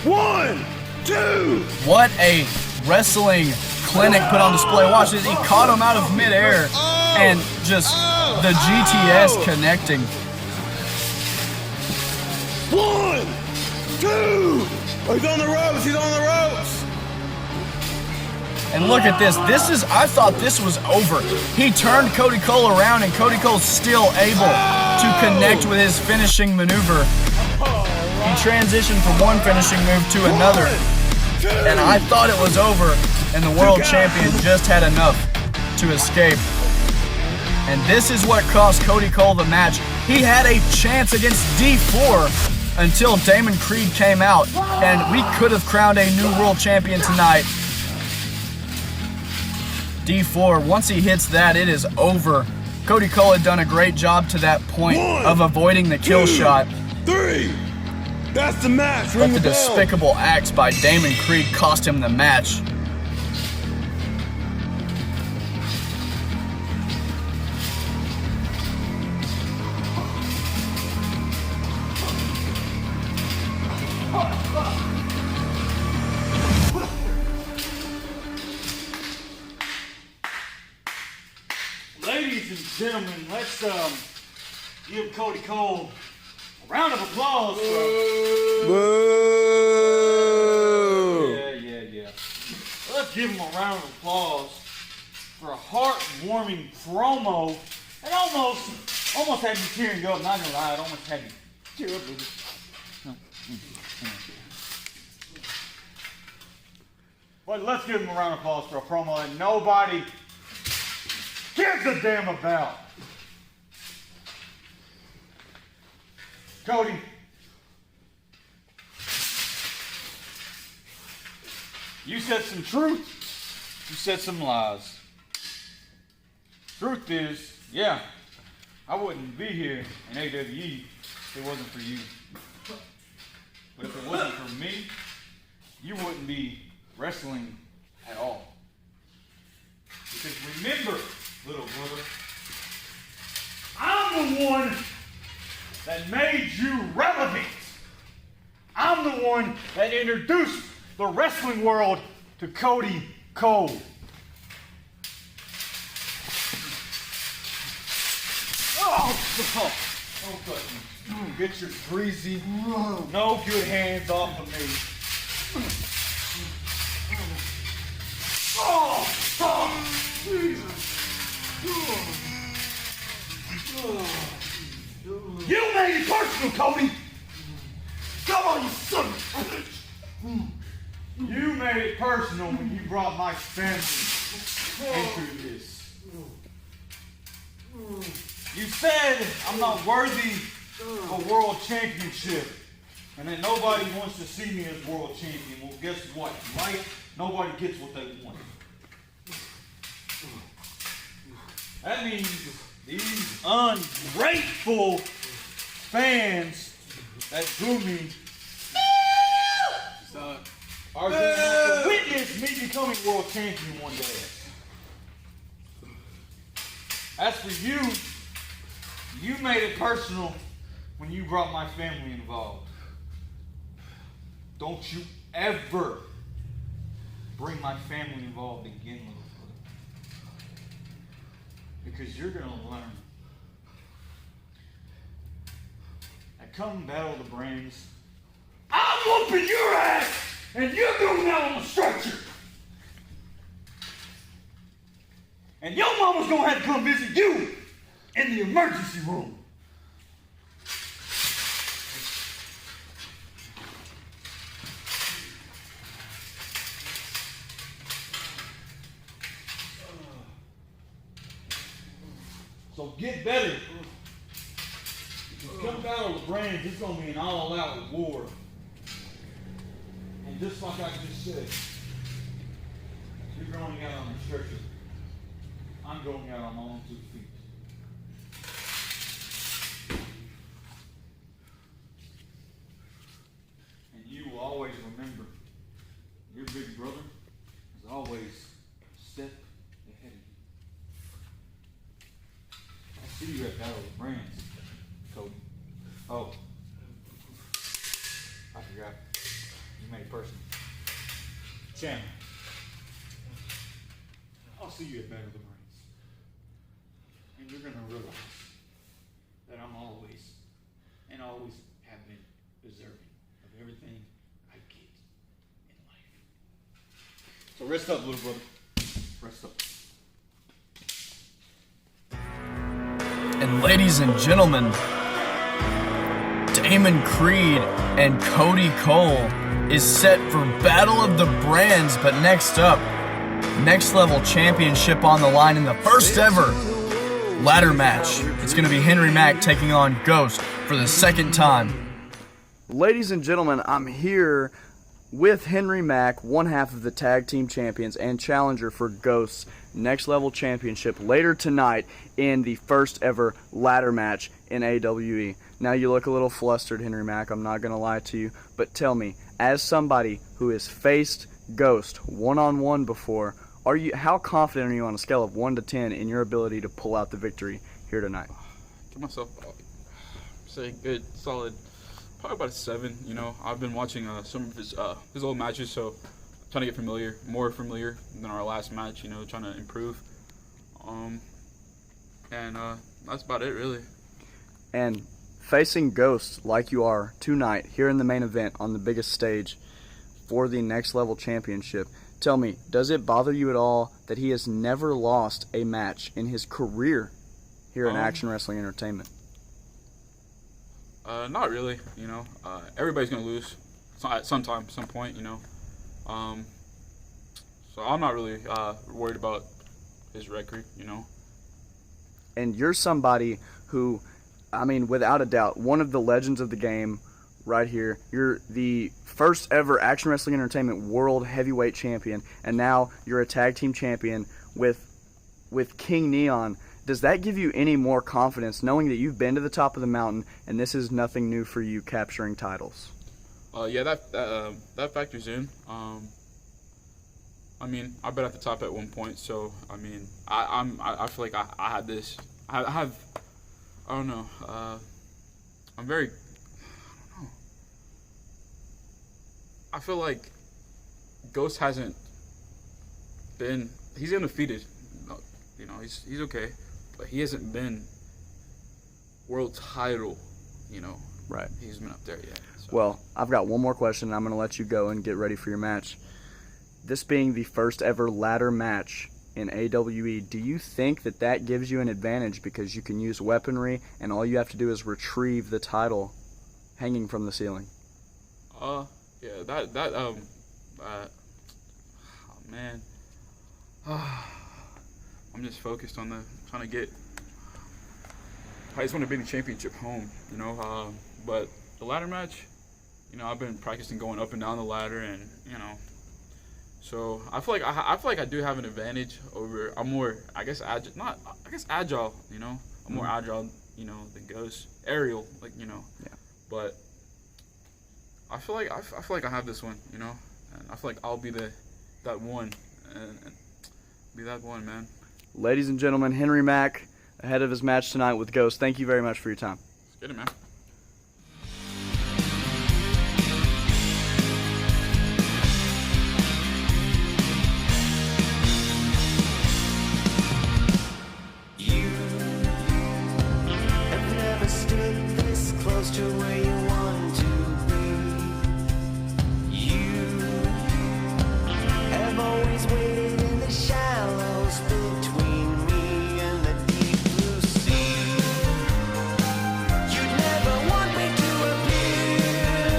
1, 2. What a wrestling clinic put on display. Watch this. He caught him out of midair and just the GTS connecting. 1, 2. Oh, he's on the ropes. He's on the ropes. And look at this. I thought this was over. He turned Cody Cole around, and Cody Cole's still able to connect with his finishing maneuver. He transitioned from one finishing move to another. And I thought it was over, and the world champion just had enough to escape. And this is what cost Cody Cole the match. He had a chance against D4 until Damon Creed came out, and we could have crowned a new world champion tonight. D4, once he hits that, it is over. Cody Cole had done a great job to that point of avoiding the kill shot. 3. That's the match. But the despicable acts by Damon Creed cost him the match. Ladies and gentlemen, let's give Cody Cole a round of applause. Boo! Yeah. Let's give him a round of applause for a heartwarming promo. It almost had me tearing up. Not gonna lie, it almost had me tear up. No. But let's give him a round of applause for a promo that nobody gives a damn about. Cody, you said some truth, you said some lies. Truth is, yeah, I wouldn't be here in AWE if it wasn't for you. But if it wasn't for me, you wouldn't be wrestling at all. Because remember, little brother, I'm the one that made you relevant. I'm the one that introduced the wrestling world to Cody Cole. Oh, don't touch me. Get your greasy, no good hands off of me. You made it personal, Cody! Come on, you son of a bitch! You made it personal when you brought my family into this. You said I'm not worthy of a world championship and that nobody wants to see me as world champion. Well, guess what, right? Nobody gets what they want. That means these ungrateful fans that boo me are going to witness me becoming world champion one day. As for you, you made it personal when you brought my family involved. Don't you ever bring my family involved again, little brother. Because you're going to learn. At come Battle of the Brains, I'm whooping your ass, and you're going out on the stretcher. And your mama's going to have to come visit you in the emergency room. So get better. Come Battle of the Brains, it's going to be an all-out war. And just like I just said, you're going out on the stretcher. I'm going out on my own 2 feet. And you will always remember, your big brother is always a step ahead of you. Champ, I'll see you at Battle of the Brains. And you're going to realize that I'm always, and always have been, deserving of everything I get in life. So rest up, little brother. Rest up. And ladies and gentlemen, Damon Creed and Cody Cole is set for Battle of the Brands, but next up, next level championship on the line in the first ever ladder match. It's going to be Henry Mack taking on Ghost for the second time. Ladies and gentlemen, I'm here with Henry Mack, one half of the tag team champions and challenger for Ghost's next level championship later tonight in the first ever ladder match in AWE. Now you look a little flustered, Henry Mack, I'm not going to lie to you, but tell me, as somebody who has faced Ghost one-on-one before, how confident are you on a scale of 1 to 10 in your ability to pull out the victory here tonight? Give myself, say, good, solid, probably about a 7. You know, I've been watching some of his old matches, so trying to get more familiar than our last match. You know, trying to improve. And that's about it, really. And facing Ghost like you are tonight here in the main event on the biggest stage for the next level championship, tell me, does it bother you at all that he has never lost a match in his career here in Action Wrestling Entertainment? Not really, you know. Everybody's going to lose at some point, you know. So I'm not really worried about his record, you know. And you're somebody who, I mean, without a doubt, one of the legends of the game right here. You're the first ever Action Wrestling Entertainment World Heavyweight Champion, and now you're a tag team champion with King Neon. Does that give you any more confidence knowing that you've been to the top of the mountain and this is nothing new for you capturing titles? Yeah, that factors in. I mean, I've been at the top at one point, so I mean, I feel like I had this. I don't know. I'm very. I don't know. I feel like Ghost hasn't been. He's undefeated. You know, he's okay, but he hasn't been world title. You know, right? He's been up there yet. So. Well, I've got one more question, and I'm going to let you go and get ready for your match. This being the first ever ladder match in AWE, do you think that gives you an advantage because you can use weaponry and all you have to do is retrieve the title hanging from the ceiling? Yeah, oh man. I'm just focused on trying to get. I just want to bring the championship home, you know. But the ladder match, you know, I've been practicing going up and down the ladder, and you know, so I feel like I do have an advantage over. I'm more, I guess, agile. You know, I'm more agile, you know, than Ghost. Aerial, like, you know. Yeah. But I feel like I have this one, you know, and I feel like I'll be that one, and be that one, man. Ladies and gentlemen, Henry Mack, ahead of his match tonight with Ghost. Thank you very much for your time. Let's get it, man. You have never stood this close to where you want to be. You have always waited in the shallows between me and the deep blue sea. You never want me to appear.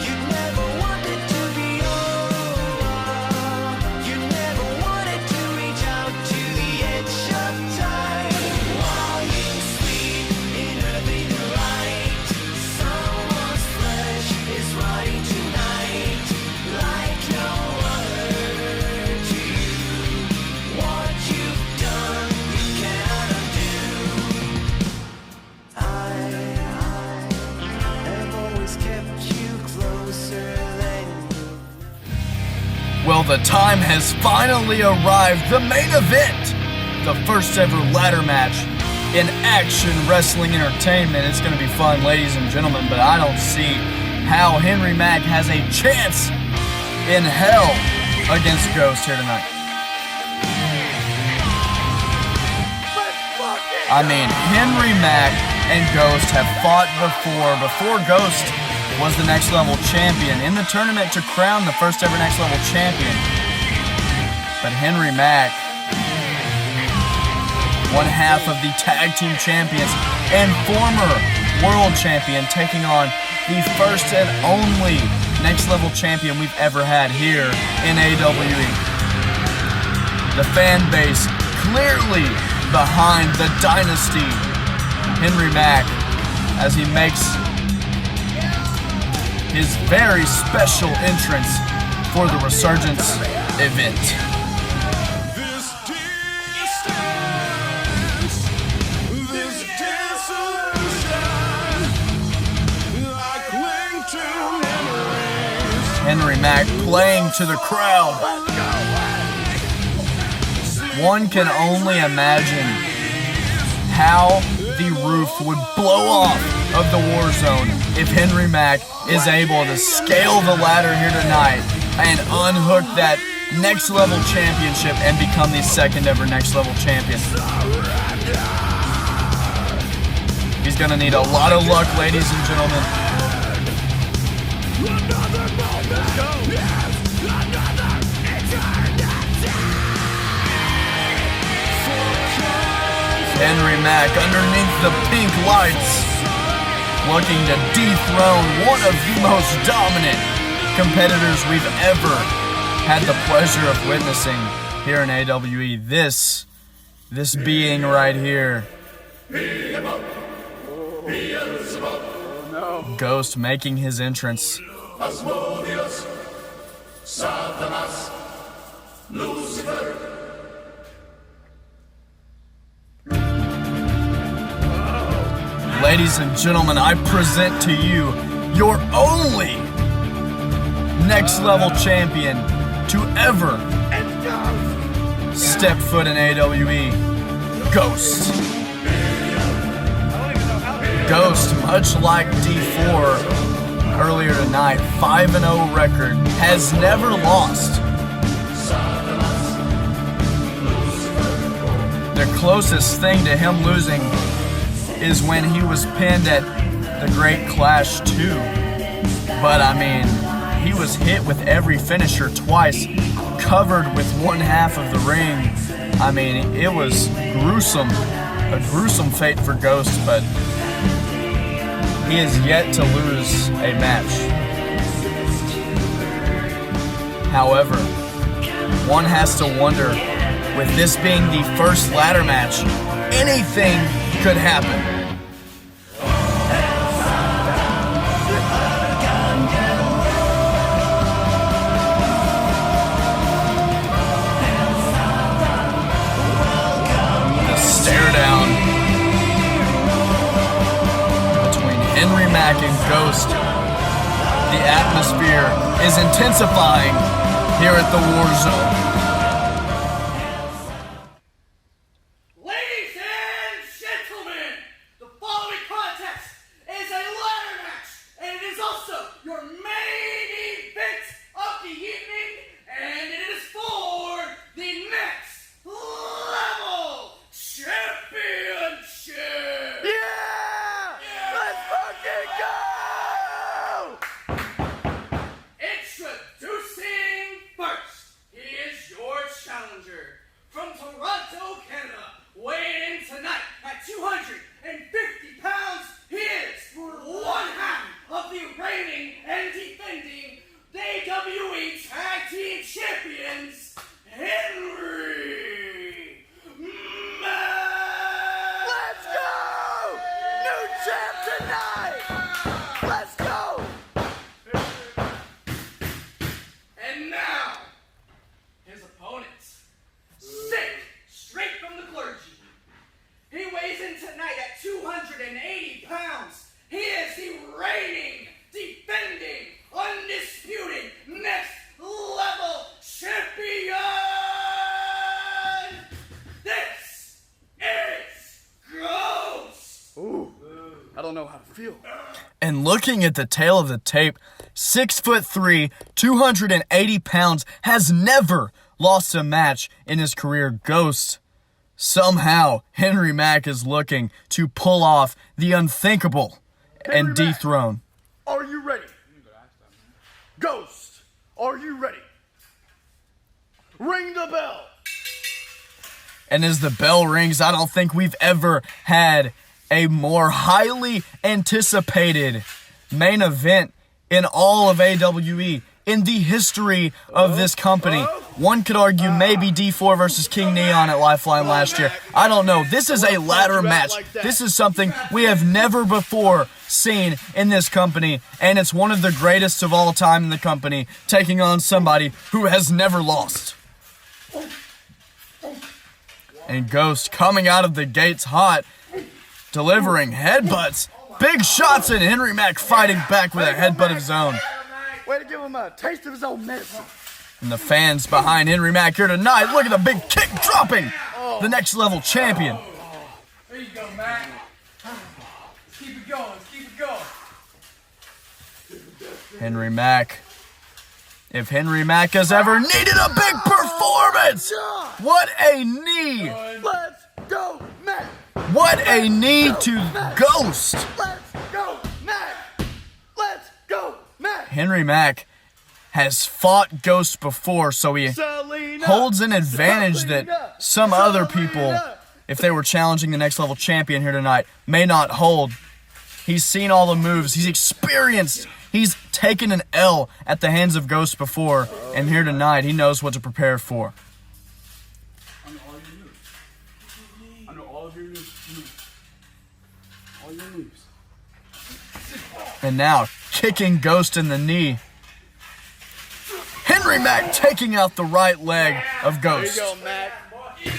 You never wanted to be over. You never wanted to reach out to the edge of time. While you sleep in earthly delight, someone's flesh is rotting tonight like no other to you. What you've done, you cannot undo. I have always kept you closer than you. Well, the time has finally arrived. The main event, the first ever ladder match in Action Wrestling Entertainment. It's going to be fun, ladies and gentlemen, but I don't see how Henry Mack has a chance in hell against Ghost here tonight. I mean, Henry Mack and Ghost have fought before Ghost was the Next Level champion in the tournament to crown the first ever Next Level champion. But Henry Mack, one half of the tag team champions and former world champion, taking on the first and only Next Level champion we've ever had here in AWE. The fan base clearly behind the dynasty, Henry Mack, as he makes his very special entrance for the Resurgence event. Henry Mack playing to the crowd. One can only imagine how the roof would blow off of the war zone if Henry Mack is able to scale the ladder here tonight and unhook that Next Level championship and become the second ever Next Level champion. He's gonna need a lot of luck, ladies and gentlemen. Henry Mack underneath the pink lights, looking to dethrone one of the most dominant competitors we've ever had the pleasure of witnessing here in AWE. This being right here. Ghost making his entrance. Ladies and gentlemen, I present to you your only Next Level champion to ever step foot in AWE, Ghost. Ghost, much like D4 earlier tonight, 5-0 record, has never lost. The closest thing to him losing is when he was pinned at the Great Clash 2. But I mean, he was hit with every finisher twice, covered with one half of the ring. I mean, it was gruesome, a gruesome fate for Ghost, but he has yet to lose a match. However, one has to wonder, with this being the first ladder match, anything could happen. The stare down between Henry Mack and Ghost. The atmosphere is intensifying here at the War Zone. Ladies and gentlemen, the following contest is a ladder match, and it is also your main event of the evening, and it is for the Next Level Championship! Yeah! Let's fucking go! Introducing first, he is your challenger from Toronto, Canada, weighing in tonight at 250 pounds. He is one half of the reigning and defending AWE Tag Team Champions, Henry Mack. Let's go! New champ tonight! Let's go! And now, his opponent, sick straight from the clergy. He weighs in tonight at 280 pounds. He is the reigning, defending, undisputed Next Level Champion. This is Ghost. Ooh, I don't know how to feel. And looking at the tail of the tape, 6'3", 280 pounds, has never lost a match in his career. Ghost. Somehow, Henry Mack is looking to pull off the unthinkable and dethrone. Are you ready? Ghost, are you ready? Ring the bell. And as the bell rings, I don't think we've ever had a more highly anticipated main event in all of AWE, in the history of this company. One could argue maybe D4 versus King Neon at Lifeline last year. I don't know. This is a ladder match. This is something we have never before seen in this company, and it's one of the greatest of all time in the company, taking on somebody who has never lost. And Ghost coming out of the gates hot, delivering headbutts, big shots, and Henry Mack fighting back with a headbutt of his own. Way to give him a taste of his own medicine. And the fans behind Henry Mack here tonight, look at the big kick dropping the next level champion. There you go, Mac. Keep it going. Keep it going. Henry Mack. If Henry Mack has ever needed a big performance, what a knee. Let's go, Mac. What a knee to Ghost. Let's go, Mac. Let's go, Mac. Henry Mack has fought Ghost before, so he holds an advantage that some other people, if they were challenging the next level champion here tonight, may not hold. He's seen all the moves. He's experienced. He's taken an L at the hands of Ghost before, and here tonight, he knows what to prepare for. I know all your moves. I know all of your moves. All your moves. And now, kicking Ghost in the knee. Henry Mack taking out the right leg of Ghost. There you go, Mac. Yeah,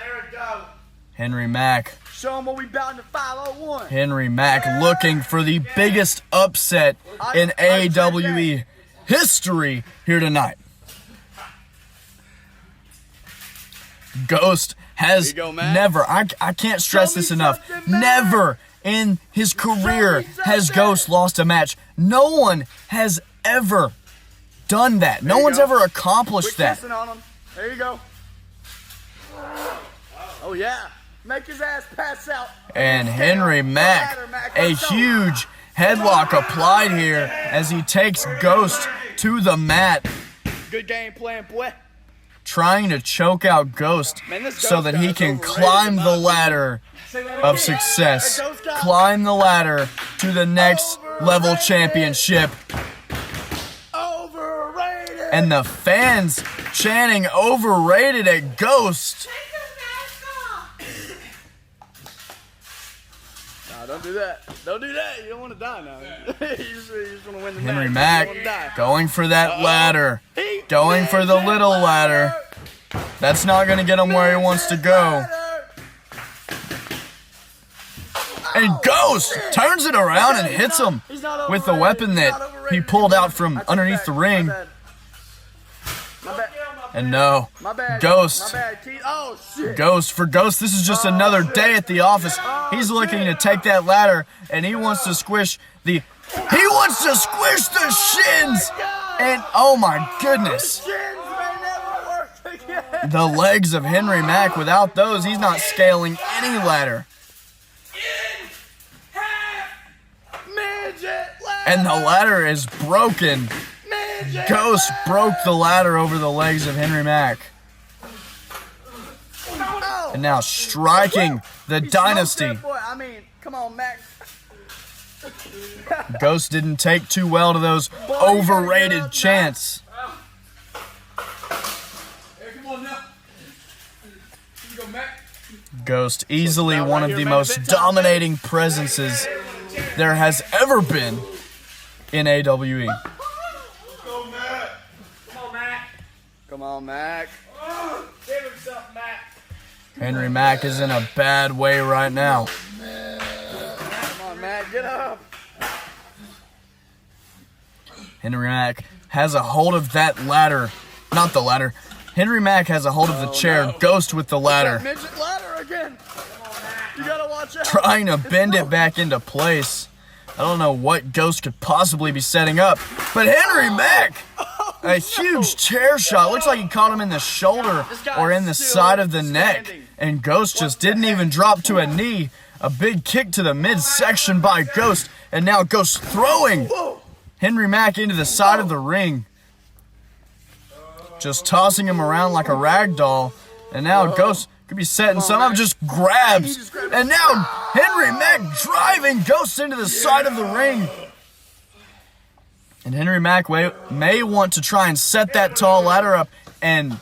there we go. Henry Mack. Show him what we bout in the 501. Henry Mack looking for the biggest upset in AWE history here tonight. Ghost has never, I can't stress this enough, never in his career has Ghost lost a match. No one has ever done that. No one's ever accomplished that. Kissing on him. There you go. Oh, yeah. Make his ass pass out. And Henry Mack, a huge headlock applied here as he takes Ghost to the mat. Good game plan, boy. Trying to choke out Ghost so that he can climb the ladder of success. Climb the ladder to the next level championship. Overrated. And the fans chanting overrated at Ghost. No, don't do that. Don't do that. You don't want to die now. you just want to win the Henry match. You don't wanna die. Mack going for that ladder. Going for the little ladder. That's not going to get him where he wants to go. And Ghost turns it around and hits him with the weapon that he pulled out from underneath the ring. My bad. And no, My bad. Ghost. My bad, Keith. Oh, shit. For Ghost, this is just another day at the office. He's looking to take that ladder, and he wants to squish the shins. And oh my goodness. Shins may never work again. The legs of Henry Mack, without those, he's not scaling any ladder. Midget ladder. And the ladder is broken. Midget Ghost broke the ladder over the legs of Henry Mack. And now striking the dynasty. Boy, I mean, come on, Mac. Ghost didn't take too well to those overrated chants. Hey, come on now. Here you go, Mac. Ghost, easily one of the most dominating presences there has ever been in AWE. Come on, Mac. Come on, Mac. Give him something, Mac. Henry Mack is in a bad way right now. Come on, Mac. Get up. Henry Mack has a hold of that ladder. Not the ladder. Henry Mack has a hold of the chair. Ghost with the ladder. Midget ladder again. trying to bend it back into place. I don't know what Ghost could possibly be setting up, but Henry Mack, a huge chair shot. Looks like he caught him in the shoulder or in the side of the neck, and Ghost just didn't even drop to a knee. A big kick to the midsection by Ghost, and now Ghost throwing Henry Mack into the side of the ring, just tossing him around like a rag doll. And now Ghost could be setting some up, just grabs. And now Henry Mack driving Ghost into the side of the ring. And Henry Mack may want to try and set that tall ladder up. And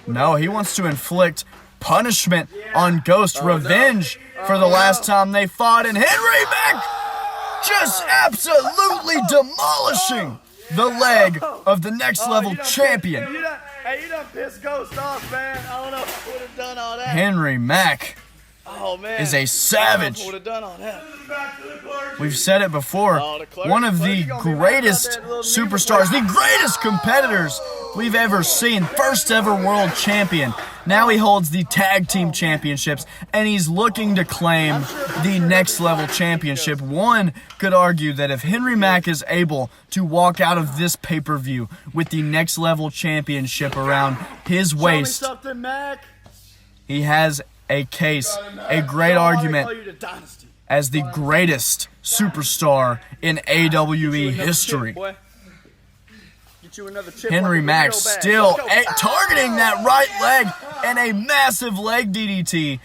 no, he wants to inflict punishment on Ghost. Revenge for the last time they fought. And Henry Mack just absolutely demolishing the leg of the next level champion. Hey, you done pissed Ghost off, man. I don't know if I would have done all that. Henry Mack Man. is a savage. Would have done all that. We've said it before. One of the greatest superstars, the greatest competitors we've ever seen. First ever world champion. Now he holds the tag team championships, and he's looking to claim the next level championship. One could argue that if Henry Mack is able to walk out of this pay-per-view with the next level championship around his waist, he has a case, a great argument as the greatest superstar in AWE history. Henry Mack still targeting that right leg and a massive leg DDT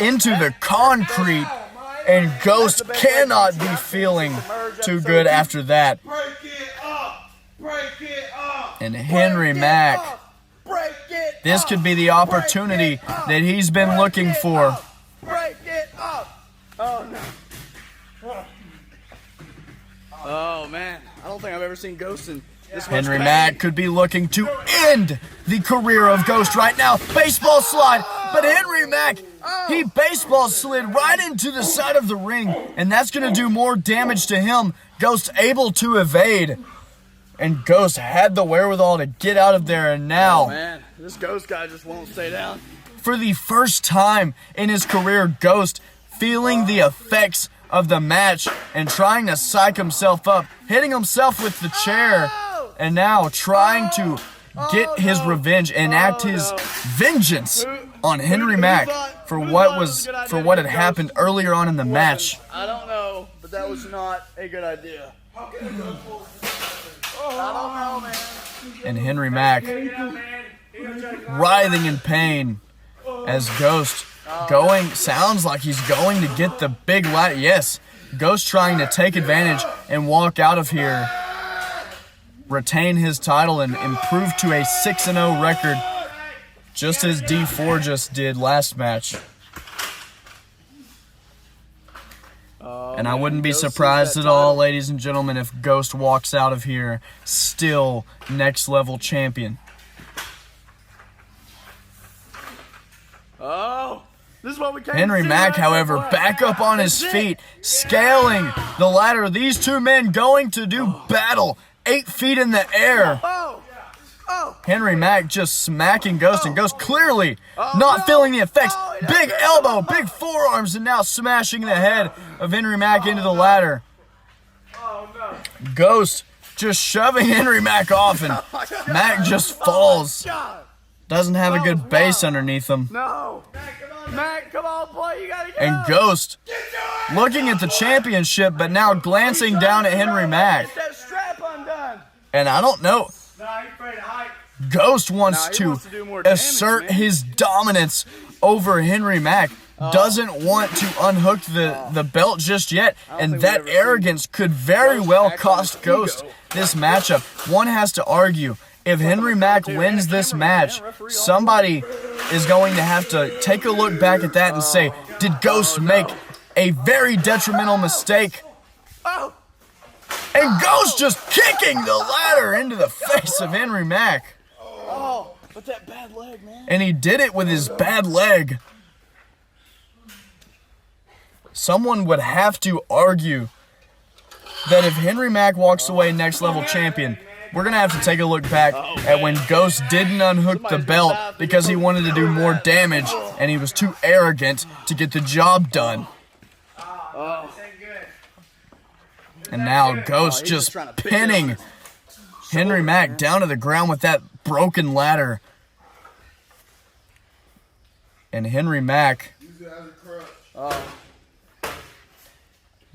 into the concrete, and Ghost cannot be feeling too good after that. And Henry Mack, this could be the opportunity that he's been looking for. Oh man, I don't think I've ever seen Ghost in this much Henry pain. Mack could be looking to end the career of Ghost right now. Baseball slide, but Henry Mack, he baseball slid right into the side of the ring, and that's going to do more damage to him. Ghost able to evade, and Ghost had the wherewithal to get out of there, and now, Man, this Ghost guy just won't stay down. for the first time in his career, Ghost feeling the effects of the match and trying to psych himself up, hitting himself with the chair, and now trying to get his revenge, enact his vengeance on Henry Mack for what had happened earlier on in the match. I don't know, but that was not a good idea. I don't know, man. And Henry Mack writhing in pain as Ghost sounds like he's going to get the big ladder. Yes, Ghost trying to take advantage and walk out of here, retain his title, and improve to a 6-0 record, just as D4 just did last match. And I wouldn't be surprised at all, ladies and gentlemen, if Ghost walks out of here still next level champion. Oh, this is what we came Henry to see, Mack, right? however, back up on his feet, scaling the ladder. These two men going to do battle 8 feet in the air. Henry Mack just smacking Ghost, and Ghost clearly not feeling the effects. Big elbow, big forearms, and now smashing the head of Henry Mack into the ladder. Ghost just shoving Henry Mack off, and Mack just falls. Doesn't have a good base underneath him. No. Mack, come on, boy, you gotta go. And Ghost looking at the championship, but now glancing down at Henry Mack. Get that strap undone. And I don't know. Ghost wants he to wants to do more damage, assert man. his dominance over Henry Mack. Doesn't want to unhook the belt just yet. And think that we've ever arrogance could very well cost Ghost this matchup. One has to argue, if Henry Mack wins this match, somebody is going to have to take a look back at that and say, did Ghost make a very detrimental mistake? And Ghost just kicking the ladder into the face of Henry Mack. Oh, but that bad leg, man. And he did it with his bad leg. Someone would have to argue that if Henry Mack walks away next level champion, we're going to have to take a look back at when Ghost didn't unhook the belt because he wanted to do more damage and he was too arrogant to get the job done. And now Ghost just pinning Henry Mack down to the ground with that broken ladder. And Henry Mack,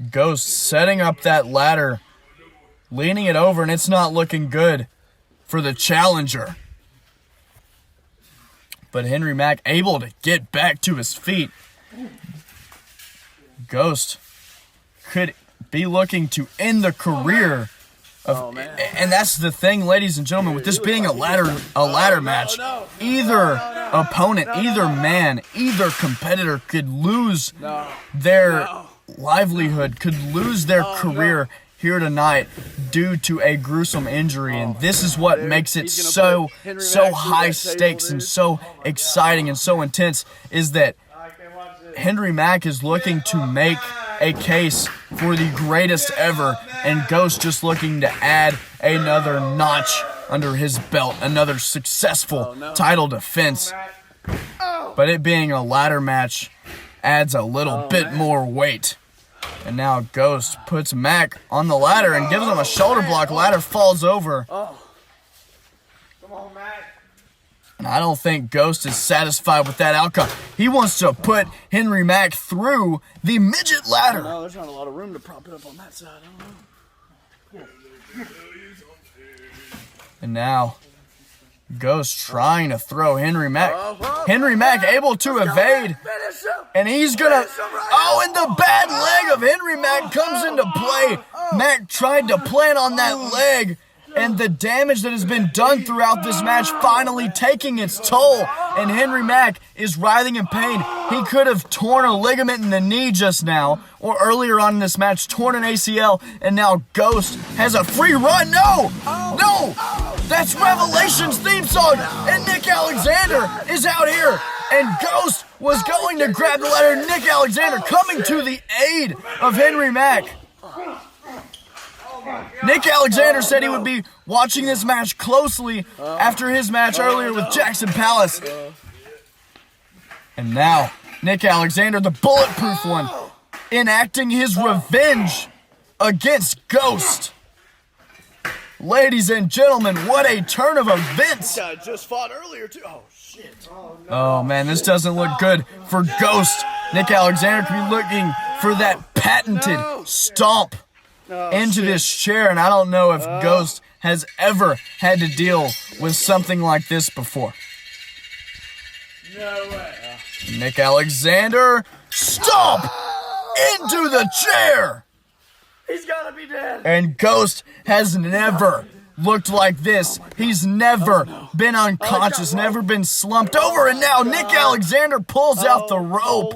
Ghost setting up that ladder, leaning it over, and it's not looking good for the challenger. But Henry Mack able to get back to his feet. Ghost could be looking to end the career of, and that's the thing, ladies and gentlemen, with this being a ladder match, either opponent, either man, either competitor could lose their livelihood, could lose their career here tonight due to a gruesome injury. And this is what makes it so high stakes and so exciting and so intense, is that Henry Mack is looking to make a case for the greatest ever, and Ghost just looking to add another notch under his belt, another successful title defense. But it being a ladder match adds a little bit more weight. And now Ghost puts Mack on the ladder and gives him a shoulder block. Ladder falls over. Come on, Mack. And I don't think Ghost is satisfied with that outcome. He wants to put Henry Mack through the midget ladder. No, there's not a lot of room to prop it up on that side. I don't know. And now Ghost trying to throw Henry Mack. Henry Mack able to evade. And he's gonna, and the bad leg of Henry Mack comes into play. Mack tried to plant on that leg, and the damage that has been done throughout this match finally taking its toll. And Henry Mack is writhing in pain. He could have torn a ligament in the knee just now, or earlier on in this match, torn an ACL, and now Ghost has a free run. No! That's Revelation's theme song, and Nick Alexander is out here. And Ghost was going to grab the ladder. Nick Alexander coming to the aid of Henry Mack. Nick Alexander said he would be watching this match closely after his match earlier with Jaxson Pallas. And now, Nick Alexander, the bulletproof one, enacting his revenge against Ghost. Ladies and gentlemen, what a turn of events. I just fought earlier, too. Oh, shit. Oh, man, this doesn't look good for Ghost. Nick Alexander could be looking for that patented stomp into this chair, and I don't know if Ghost has ever had to deal with something like this before. No way. Nick Alexander, stomp into the chair! He's gotta be dead. And Ghost has never looked like this. He's never been unconscious, never been slumped over, and now Nick Alexander pulls out the rope,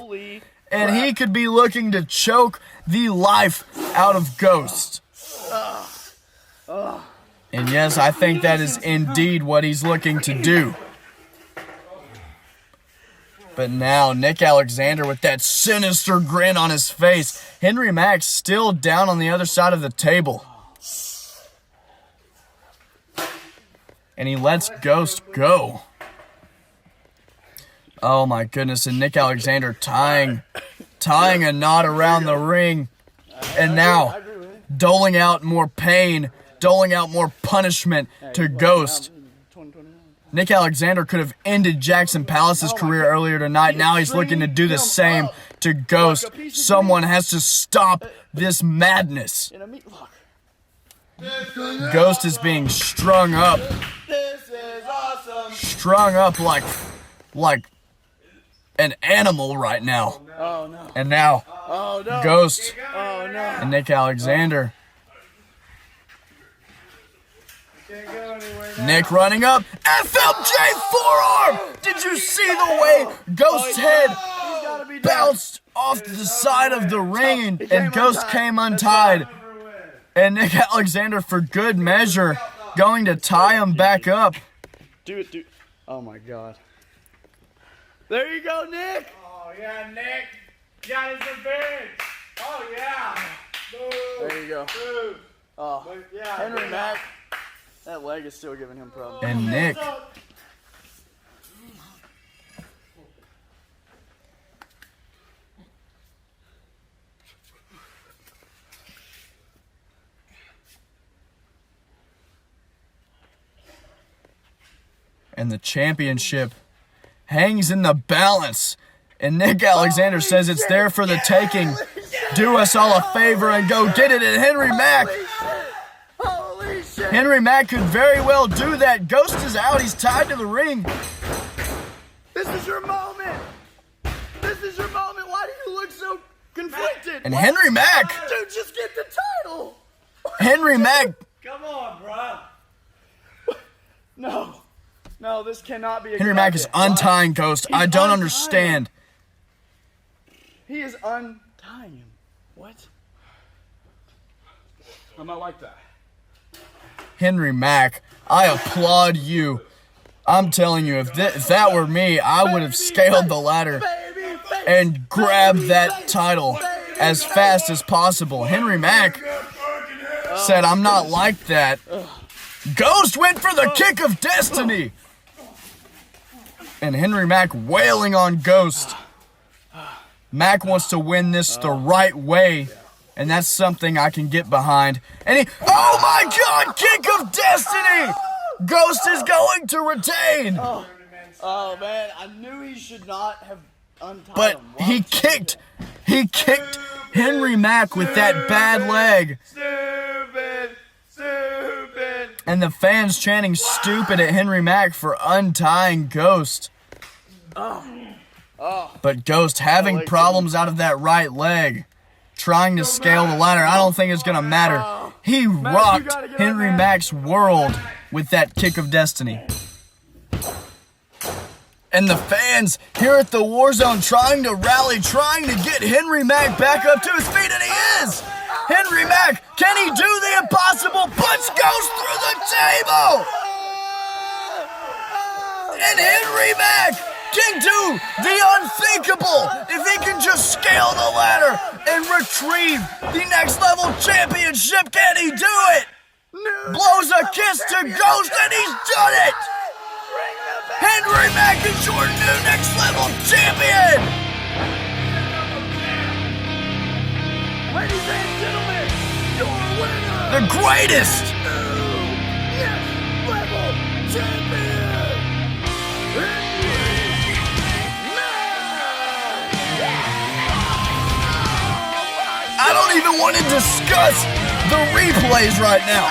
and he could be looking to choke the life out of Ghost. And yes, I think that is indeed what he's looking to do. But now, Nick Alexander with that sinister grin on his face. Henry Mack still down on the other side of the table. And he lets Ghost go. Oh my goodness, and Nick Alexander tying a knot around the ring. And now, doling out more pain, doling out more punishment to Ghost. Nick Alexander could have ended Jaxson Pallas' career earlier tonight. Now he's looking to do the same to Ghost. Someone has to stop this madness. Ghost is being strung up. Strung up like an animal right now. And now, Ghost and Nick Alexander. Nick running up. FMJ forearm! Did you see the way Ghost's head bounced off the side of the ring and Ghost came untied? And Nick Alexander, for good measure, going to tie him back up. Do it. Oh my God. There you go, Nick. Oh yeah, Nick. Got his revenge. Oh yeah. Boo. There you go. Boo. Oh, But, yeah, Henry Mack. That leg is still giving him problems. And Nick And the championship hangs in the balance. And Nick Alexander says it's there for the taking. Do us all a favor and go get it. And Henry Mack. Holy shit! Henry Mack could very well do that. Ghost is out. He's tied to the ring. This is your moment! This is your moment! Why do you look so conflicted? And Henry Mack. Dude, just get the title! Henry Mack. Come on, bro. No, this cannot be a Henry good Mack is idea. untying Ghost. I don't understand. He is untying him. What? I'm not like that. Henry Mack, I applaud you. I'm telling you, if that were me, I would have scaled the ladder and grabbed that title as fast as possible. Henry Mack said, I'm not like that. Ghost went for the kick of destiny. And Henry Mack wailing on Ghost. Mack wants to win this the right way, and that's something I can get behind. And he, oh my God, kick of destiny! Ghost is going to retain. Oh man, I knew he should not have untied But him. he kicked Henry Mack with that bad leg. Stupid! And the fans chanting stupid at Henry Mack for untying Ghost. But Ghost having problems out of that right leg. Trying to scale the ladder. I don't think it's going to matter. He rocked Henry Mack's world with that kick of destiny. And the fans here at the War Zone trying to rally, trying to get Henry Mack back up to his feet, and he is! Henry Mack, can he do the impossible? Puts Ghost through the table! And Henry Mack can do the unthinkable if he can just scale the ladder and retrieve the next level championship. Can he do it? Blows a kiss to Ghost, and he's done it! Henry Mack is your new next level champion! Ladies and gentlemen, your winner! The greatest! Next level champion! I don't even want to discuss the replays right now.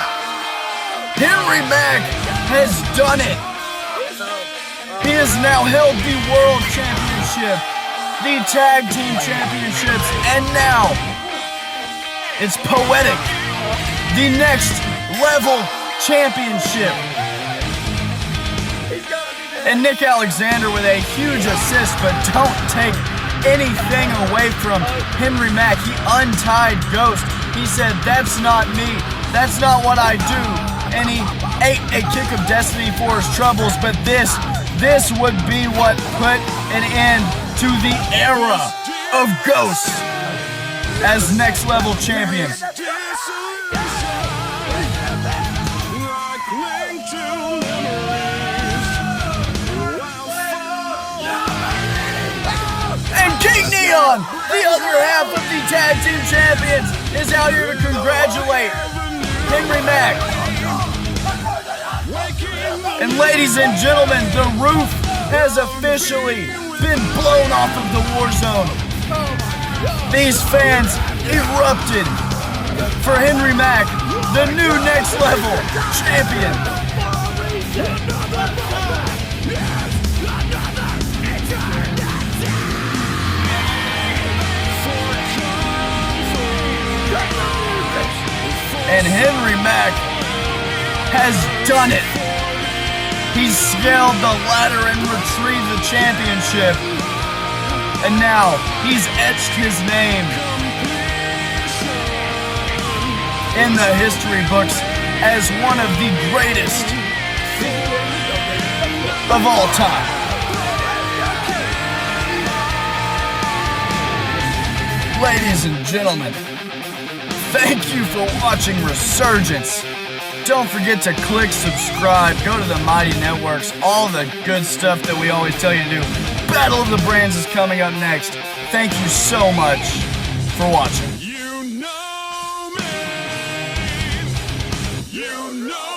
Henry Mack has done it. He has now held the World Championship, the Tag Team Championships, and now it's poetic, the Next Level Championship. And Nick Alexander with a huge assist, but don't take anything away from Henry Mack. He untied Ghost. He said, that's not me. That's not what I do. And he ate a kick of destiny for his troubles, but this would be what put an end to the era of Ghost as next level champion. And King Neon, the other half of the Tag Team Champions, is out here to congratulate Henry Mack. And ladies and gentlemen, the roof has officially been blown off of the War Zone. These fans erupted for Henry Mack, the new next level champion. And Henry Mack has done it. He's scaled the ladder and retrieved the championship. And now he's etched his name in the history books as one of the greatest of all time. Ladies and gentlemen, thank you for watching Resurgence. Don't forget to click subscribe, go to the Mighty Networks, all the good stuff that we always tell you to do. Battle of the Brands is coming up next. Thank you so much for watching. You know me. You know